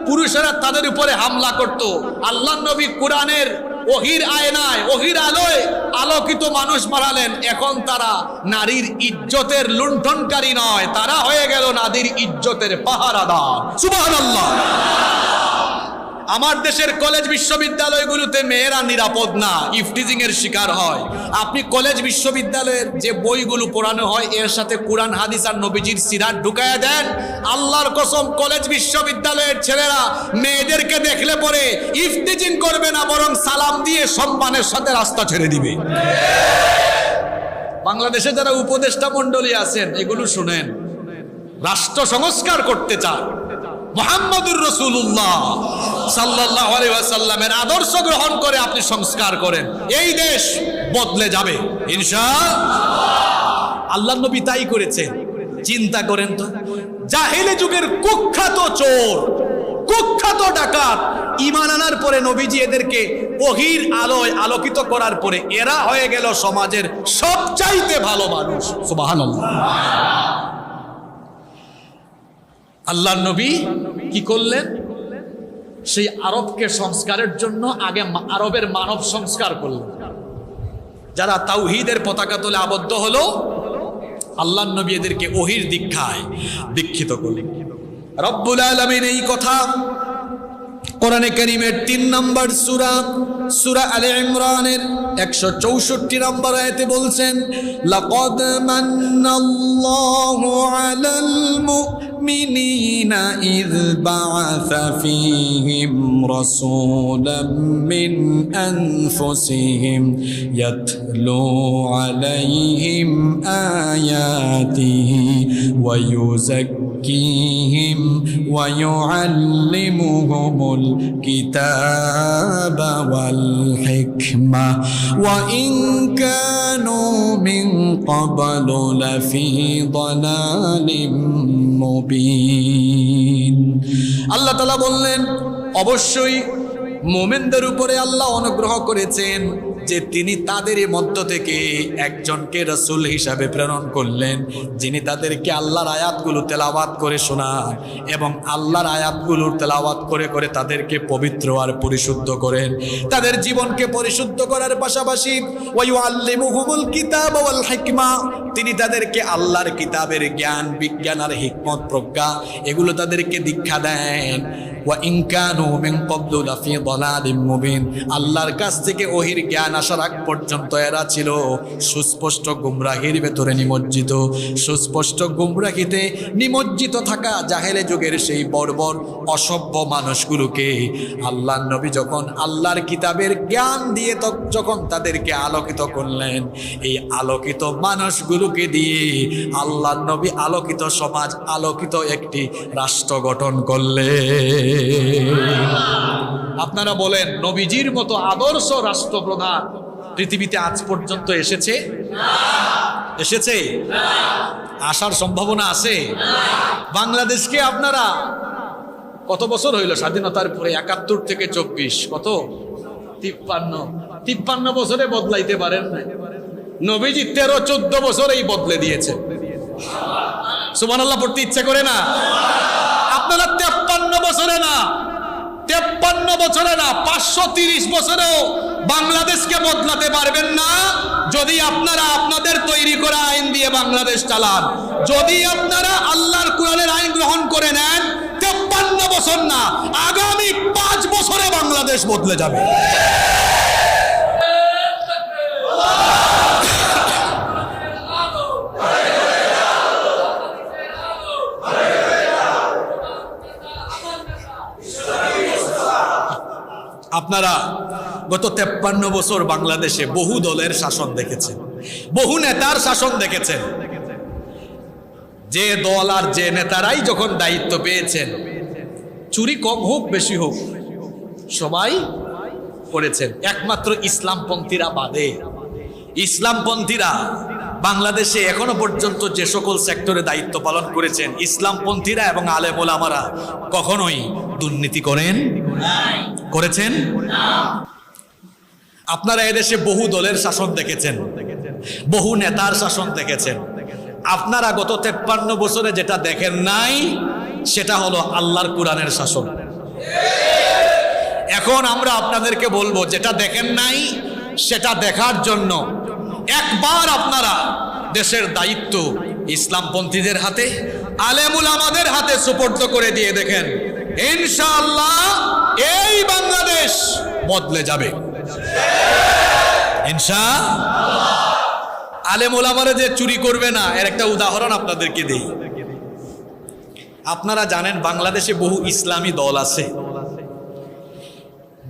পুরুষেরা তাদের উপরে হামলা করত। আল্লাহ নবী কোরআনের ওহির আয়নায়, ওহির আলোয় আলোকিত মানুষ বানালেন। এখন তারা নারীর ইজ্জতের লুণ্ঠনকারী নয়, তারা হয়ে গেল নারীর ইজ্জতের পাহারাদার। সুবহানাল্লাহ। আমার দেশের কলেজ বিশ্ববিদ্যালয়গুলোতে মেয়েরা নিরাপদ না, ইফটিজিং এর শিকার হয়। আপনি কলেজ বিশ্ববিদ্যালয়ের যে বইগুলো পড়ানো হয় এর সাথে কোরআন হাদিস আর নবীজির সিরাত ঢুকায়া দেন, আল্লাহর কসম কলেজ বিশ্ববিদ্যালয়ের ছেলেরা মেয়েদেরকে দেখলে পরে ইফটিজিং করবে না, বরং সালাম দিয়ে সম্মানের সাথে রাস্তা ছেড়ে দিবে। বাংলাদেশে যারা উপদেষ্টা মণ্ডলী আছেন এগুলো শুনেন, রাষ্ট্র সংস্কার করতে চান, মুহাম্মদুর রাসূলুল্লাহ সাল্লাল্লাহু আলাইহি ওয়াসাল্লামের আদর্শ গ্রহণ করে আপনি সংস্কার করেন, এই দেশ বদলে যাবে ইনশাআল্লাহ। আল্লাহর নবী তাই করেছেন। চিন্তা করেন তো, জাহেলি যুগের কুখ্যাত চোর, কুখ্যাত ডাকাত ঈমান আনার পরে নবীজি এদেরকে ওহীর আলোয় আলোকিত করার পরে এরা হয়ে গেল সমাজের সবচাইতে ভালো মানুষ। সুবহানাল্লাহ। আল্লাহর নবী কি করলেন? সেই আরবকে সংস্কারের জন্য আগে আরবের মানব সংস্কার করলেন। যারা তাওহীদের পতাকা তোলে আবদ্ধ হলো, আল্লাহর নবী এদেরকে ওহীর দীক্ষায় দীক্ষিত করলেন। রব্বুল আলামিন এই কথা কোরআনে কারীমের 3 নম্বর সূরা আলে ইমরানের 164 নম্বর আয়াতে বলছেন, লাকাদ মান্নাল্লাহু আলাল মুমিনিনা ইয বাআসা ফীহিম রাসূলাম মিন আনফুসিহিম ইয়াতলু আলাইহিম আয়াতিহি ওয়া ইউযাক্কিহিম ওয়া ইউআল্লিমুহুমুল কিতাবা ওয়াল হিকমা ওয়া ইন কানু মিন ক্বাবলু লাফি দালালিম মুবিন। আল্লাহ তাআলা বললেন, অবশ্যই মুমিনদের উপরে আল্লাহ অনুগ্রহ করেছেন যে তিনি তাদের মধ্য থেকে একজনকে রাসূল হিসাবে প্রেরণ করলেন, যিনি তাদেরকে আল্লাহর আয়াতগুলো তেলাওয়াত করে শোনান এবং আল্লাহর আয়াতগুলোর তেলাওয়াত করে করে তাদেরকে পবিত্র আর পরিশুদ্ধ করেন। তাদের জীবনকে পরিশুদ্ধ করার পাশাপাশি ওয়া ইউআল্লিমুহুমুল কিতাবা ওয়াল হিকমা, তিনি তাদেরকে আল্লাহর কিতাবের জ্ঞান, বিজ্ঞান আর হিকমত, প্রজ্ঞা এগুলো তাদেরকে দীক্ষা দেন। ওয়া ইন কানু মিন ক্বাবলু লাফি দালালিম মুবিন, আল্লাহর কাছ থেকে ওহীর জ্ঞান আসার আগ পর্যন্ত এরা ছিল সুস্পষ্ট গুমরাহির ভেতরে নিমজ্জিত। সুস্পষ্ট গুমরাহিতে নিমজ্জিত থাকা জাহেলে যুগের সেই বর্বর অসভ্য মানুষগুলোকে আল্লাহর নবী যখন আল্লাহর কিতাবের জ্ঞান দিয়ে যখন তাদেরকে আলোকিত করলেন, এই আলোকিত মানুষগুলোকে দিয়ে আল্লাহর নবী আলোকিত সমাজ, আলোকিত একটি রাষ্ট্র গঠন করলেন। আপনারা বলেন, নবীজির মতো আদর্শ রাষ্ট্রপ্রধান পৃথিবীতে আজ পর্যন্ত এসেছে? এসেছে? আসার সম্ভাবনা আছে? বাংলাদেশকে আপনারা কত বছর হইল স্বাধীনতার পরে? 71 থেকে 24, কত? 53 বছরে বদলাইতে পারেন না। নবীজি 13-14 বছরেই বদলে দিয়েছে। সুবহানাল্লাহ পড়তে ইচ্ছা করে না? আপনারা 53 বছরে না, 530 বছরেও বাংলাদেশকে বদলাতে পারবেন না যদি আপনারা আপনাদের তৈরি করা আইন দিয়ে বাংলাদেশ চালান। যদি আপনারা আল্লাহর কোরআনের আইন গ্রহণ করে নেন, 53 বছর না, আগামী 5 বছরে বাংলাদেশ বদলে যাবে। আপনারা গত 53 বছর বাংলাদেশে বহু দলের শাসন দেখেছেন। বহু নেতার শাসন দেখেছেন। যে দল আর যে নেতারাই যখন দায়িত্ব পেয়েছেন, চুরি কম হোক বেশি হোক সবাই করেছেন, একমাত্র ইসলামপন্থীরা বাদে। ইসলামপন্থীরা বাংলাদেশে এখনো পর্যন্ত যে সকল সেক্টরে দায়িত্ব পালন করেছেন, ইসলামপন্থীরা এবং আলেম ওলামারা কখনোই দুর্নীতি করেছেন? আপনারা এদেশে বহু দলের শাসন দেখেছেন, বহু নেতার শাসন দেখেছেন। আপনারা গত 53 বছরে যেটা দেখেন নাই সেটা হলো আল্লাহর কোরআনের শাসন। এখন আমরা আপনাদেরকে বলবো, যেটা দেখেন নাই সেটা দেখার জন্য একবার আপনারা দেশের দায়িত্ব ইসলামপন্থীদের হাতে, আলেমুল আমাদের হাতে সুপর্দ করে দিয়ে দেখেন, ইনশাআল্লাহ এই বাংলাদেশ বদলে যাবে ইনশাআল্লাহ। আলেমুল আমারে যে চুরি করবে না, এর একটা উদাহরণ আপনাদেরকে দেই। আপনারা জানেন বাংলাদেশে বহু ইসলামী দল আছে।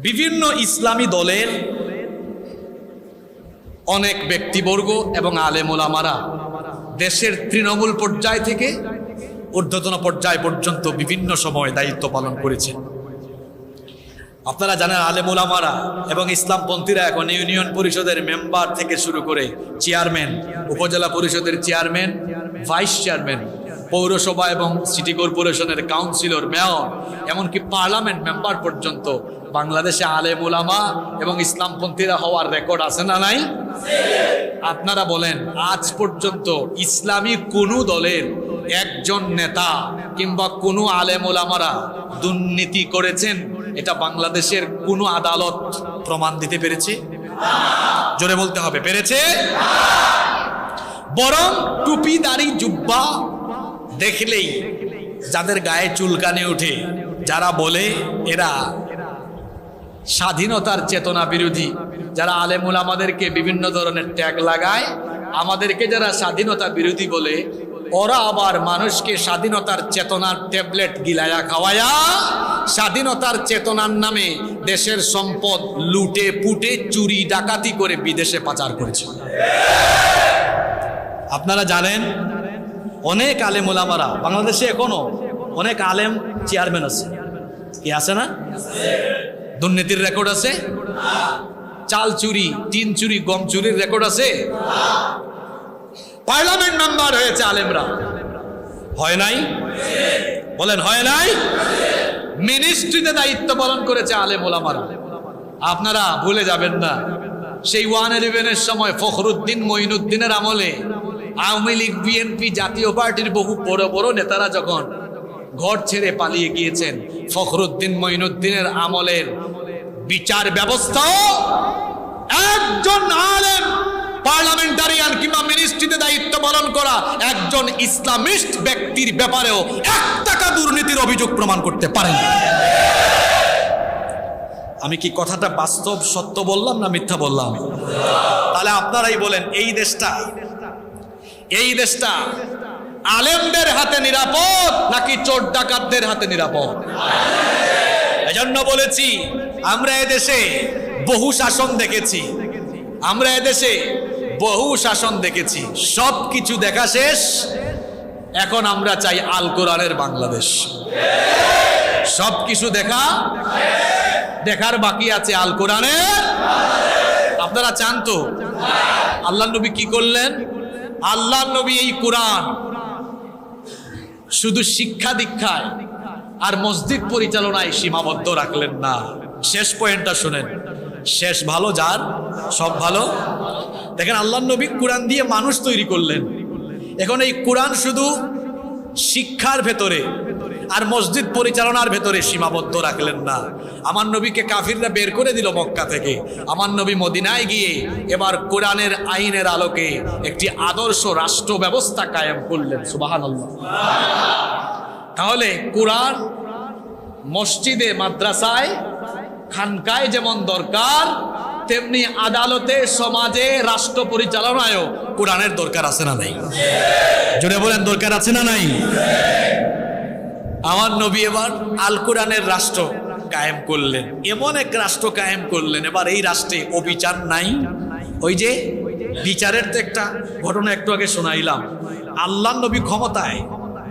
বিভিন্ন ইসলামী দলের অনেক ব্যক্তিবর্গ এবং আলেম ওলামারা দেশের তৃণমূল পর্যায় থেকে ঊর্ধ্বতন পর্যায় পর্যন্ত বিভিন্ন সময় দায়িত্ব পালন করেছেন। আপনারা জানেন আলেম ওলামারা এবং ইসলামপন্থীরা এখন ইউনিয়ন পরিষদের মেম্বার থেকে শুরু করে চেয়ারম্যান, উপজেলা পরিষদের চেয়ারম্যান, ভাইস চেয়ারম্যান, পৌরসভা এবং সিটি কর্পোরেশনের কাউন্সিলর, মেয়র, এমনকি পার্লামেন্ট মেম্বার পর্যন্ত বাংলাদেশে আলেম ওলামা এবং ইসলামপন্থীরা হওয়ার রেকর্ড আছে না নাই? আপনারা বলেন, আজ পর্যন্ত ইসলামী কোনো দলের একজন নেতা কিংবা কোনো আলেম ওলামারা দুর্নীতি করেছেন এটা বাংলাদেশের কোনো আদালত প্রমাণ দিতে পেরেছে? জোরে বলতে হবে, পেরেছে? বরং টুপি দাড়ি জুব্বা দেখলেই যাদের গায়ে চুলকানি ওঠে, যারা বলে এরা স্বাধীনতার চেতনা বিরোধী, যারা আলেমুল আমাদেরকে বিভিন্ন ধরনের ট্যাগ লাগায়, আমাদেরকে যারা স্বাধীনতা বিরোধী বলে, ওরা আবার মানুষকে স্বাধীনতার চেতনার ট্যাবলেট গিলায়া খাওয়ায়া স্বাধীনতার চেতনার নামে দেশের সম্পদ লুটে পুটে চুরি ডাকাতি করে বিদেশে পাচার করেছে। আপনারা জানেন অনেক আলেম ওলামারা বাংলাদেশে এখনো অনেক আলেম চেয়ারম্যান আছে, কি আছে না? দুর্নীতির রেকর্ড আছে? চাল চুরি, টিন চুরি, গম চুরির রেকর্ড আছে? পার্লামেন্ট মেম্বার হয়েছে আলেমরা, হয় নাই? বলেন হয় নাই? মিনিস্ট্রিতে দায়িত্ব পালন করেছে আলেম ওলামারা। আপনারা ভুলে যাবেন না, সেই 111-এর সময় ফখরুদ্দিন মঈনুদ্দিনের আমলে আওয়ামী লীগ, বিএনপি, জাতীয় পার্টির বহু বড় বড় নেতারা যখন ঘর ছেড়ে পালিয়ে গিয়েছেন, ফখরুদ্দিন মঈনুদ্দিনের আমলের বিচার ব্যবস্থা একজন আলেম পার্লামেন্টারিয়ান কিংবা মিনিস্ট্রিতে দায়িত্ব পালন করা একজন ইসলামিস্ট ব্যক্তির ব্যাপারেও 1 টাকা দুর্নীতির অভিযোগ প্রমাণ করতে পারেন। আমি কি কথাটা বাস্তব সত্য বললাম না মিথ্যা বললাম? তাহলে আপনারাই বলেন, এই দেশটা আলেমদের হাতে নিরাপদ নাকি চোর ডাকাতদের হাতে নিরাপদ? এজন্য বলেছি, আমরা এদেশে বহু শাসন দেখেছি, আমরা এদেশে বহু শাসন দেখেছি, সব কিছু দেখা শেষ। এখন আমরা চাই আল কোরআনের বাংলাদেশ। সব কিছু দেখার বাকি আছে আল কোরআনের। আপনারা চান তো? আল্লাহ নবী কি করলেন? আল্লাহ নবী এই কোরআন শুধু শিক্ষা দীক্ষায় আর মসজিদ পরিচালনায় সীমাবদ্ধ রাখলেন না। শেষ পয়েন্টটা শুনেন, শেষ ভালো যার সব ভালো। দেখেন, আল্লাহ নবী কোরআন দিয়ে মানুষ তৈরি করলেন। এখন এই কোরআন শুধু শিক্ষার ভেতরে আর মসজিদ পরিচালনার ভেতরে সীমাবদ্ধ রাখলেন না। আমার নবীকে কাফিররা বের করে দিল মক্কা থেকে। আমার নবী মদিনায় গিয়ে এবার কোরআনের আইনের আলোকে একটি আদর্শ রাষ্ট্র ব্যবস্থা কায়েম করলেন। সুবহানাল্লাহ। তাহলে কোরআন মসজিদে, মাদ্রাসায়, খানকায় যেমন দরকার, তেমনি আদালতে, সমাজে, রাষ্ট্র পরিচালনায়ও কোরআনের দরকার আছে না নাই? জোরে বলেন, দরকার আছে না নাই? আমার নবী এবার আল কোরআনের রাষ্ট্র কায়েম করলেন, এমন এক রাষ্ট্র কায়েম করলেন, এবার এই রাষ্ট্রে অবিচার নাই। ওই যে বিচারের তো একটা ঘটনা একটু আগে শোনাইলাম। আল্লাহ নবী ক্ষমতায়,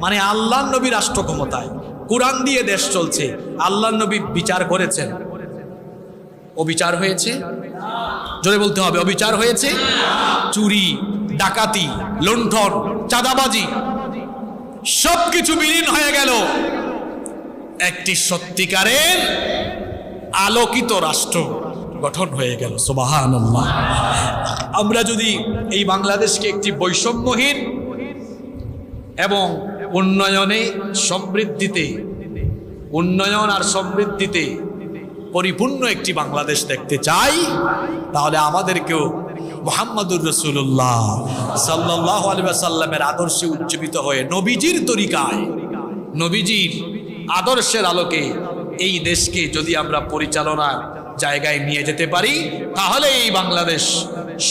মানে আল্লাহ নবী রাষ্ট্র ক্ষমতায়, কোরআন দিয়ে দেশ চলছে, আল্লাহ নবী বিচার করেছেন, অবিচার হয়েছে? জোরে বলতে হবে, অবিচার হয়েছে? চুরি, ডাকাতি, লুণ্ঠন, চাঁদাবাজি সবকিছু বিলীন হয়ে গেল একটি সত্যিকারের আলোকিত রাষ্ট্র গঠন হয়ে গেল। সুবহানাল্লাহ। আমরা যদি এই বাংলাদেশকে একটি বৈষম্যহীন এবং উন্নয়নে সমৃদ্ধিতে, উন্নয়ন আর সমৃদ্ধিতে পরিপূর্ণ একটি বাংলাদেশ দেখতে চাই, তাহলে আমাদেরকেও মুহাম্মদুর রাসূলুল্লাহ সাল্লাল্লাহু আলাইহি ওয়াসাল্লামের আদর্শে উজ্জীবিত হয়ে নবীজির তরিকায়, নবীজির আদর্শের আলোকে এই দেশকে যদি আমরা পরিচালনার জায়গায় নিয়ে যেতে পারি, তাহলে এই বাংলাদেশ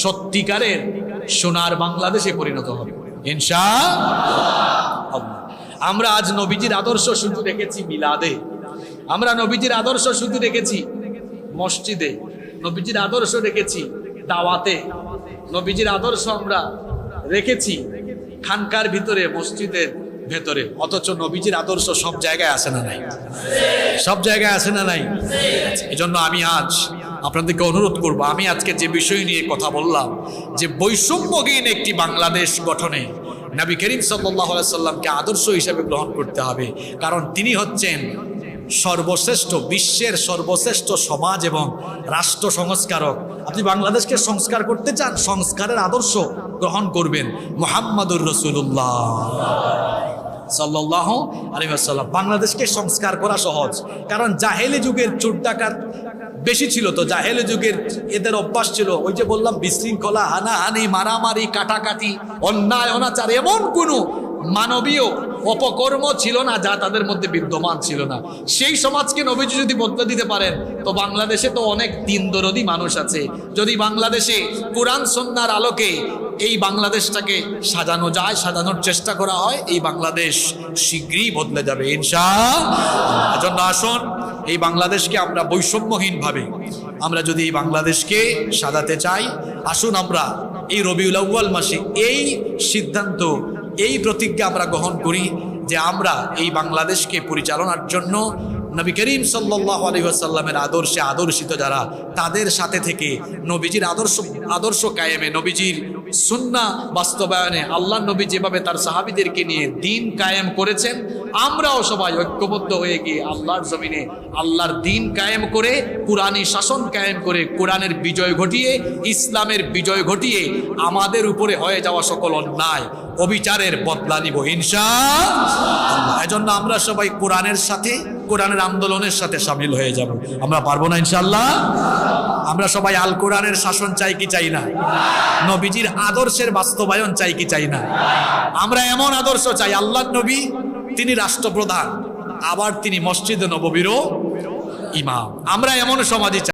সত্যিকারের সোনার বাংলাদেশে পরিণত হবে ইনশাআল্লাহ। আমরা আজ নবীজির আদর্শ শুধু দেখেছি মিলাদে, আমরা নবীজির আদর্শ শুধু দেখেছি মসজিদে, নবীজির আদর্শ দেখেছি দাওয়াতে, নবীজির আদর্শ আমরা রেখেছি খানকার ভিতরে, মসজিদের ভেতরে, অথচ নবীজির আদর্শ সব জায়গায় আসে না নাই? সব জায়গায় আসে না নাই? এজন্য আমি আজ আপনাদেরকে অনুরোধ করব, আমি আজকে যে বিষয় নিয়ে কথা বললাম, যে বৈষম্যহীন একটি বাংলাদেশ গঠনে নবী করিম সাল্লাল্লাহু আলাইহি সাল্লামকে আদর্শ হিসেবে গ্রহণ করতে হবে। কারণ তিনি হচ্ছেন সর্বশ্রেষ্ঠ, বিশ্বের সর্বশ্রেষ্ঠ সমাজ এবং রাষ্ট্র সংস্কারক। আপনি বাংলাদেশকে সংস্কার করতে চান, সংস্কারের আদর্শ গ্রহণ করবেন মুহাম্মদুর রাসূলুল্লাহ সাল্লাল্লাহু আলাইহি ওয়াসাল্লাম। বাংলাদেশকে সংস্কার করা সহজ, কারণ জাহেলি যুগের চোর ডাকাত বেশি ছিল, তো জাহেলি যুগের এদের অভ্যাস ছিল, ওই যে বললাম বিশৃঙ্খলা, হানাহানি, মারামারি, কাটাকাটি, অন্যায় অনাচার, এমন কোনো মানবীয় অপকর্ম ছিল না যা তাদের মধ্যে বিদ্যমান ছিল না। সেই সমাজকে নবীজি যদি বদলে দিতে পারেন, তো বাংলাদেশে তো অনেক দিন দরদি মানুষ আছে। যদি বাংলাদেশে কোরআন সুন্নাহর আলোকে এই বাংলাদেশটাকে সাজানো যায়, সাজানোর চেষ্টা করা হয়, এই বাংলাদেশ শীঘ্রই বদলে যাবে ইনশাআল্লাহ। এজন্য আসুন এই বাংলাদেশকে আমরা বৈষম্যহীনভাবে, আমরা যদি এই বাংলাদেশকে সাজাতে চাই, আসুন আমরা এই রবিউল আউয়াল মাসে এই সিদ্ধান্ত, এই প্রতিজ্ঞা আমরা গ্রহণ করি যে আমরা এই বাংলাদেশকে পরিচালনার জন্য নবী করিম সাল্লাল্লাহু আলাইহি ওয়াসাল্লামের আদর্শে আদর্শিত যারা, তাদের সাথে থেকে নবীজির আদর্শ কায়েমে, নবীজির সুন্নাহ বাস্তবায়নে, আল্লাহ নবী যেভাবে তার সাহাবীদেরকে নিয়ে দিন কায়েম করেছেন, আমরাও সবাই ঐক্যবদ্ধ হয়ে গিয়ে আল্লাহর জমিনে আল্লাহর দিন কায়েম করে, কুরআনী শাসন কায়েম করে, কোরআনের বিজয় ঘটিয়ে, ইসলামের বিজয় ঘটিয়ে আমাদের উপরে হয়ে যাওয়া সকল অন্যায় অবিচারের বদলা নিব ইনশাআল্লাহ। এজন্য আমরা সবাই কোরআনের সাথে, কোরআনের আন্দোলনের সাথে শামিল হয়ে যাব। আমরা পারবো না ইনশাআল্লাহ? আমরা সবাই আল কোরআনের শাসন চাই কি চাই না? নবীজির আদর্শের বাস্তবায়ন চাই কি চাই না? আমরা এমন আদর্শ চাই, আল্লাহর নবী তিনি রাষ্ট্রপ্রধান, আবার তিনি মসজিদে নববীরও ইমাম। আমরা এমন সমাজই চাই।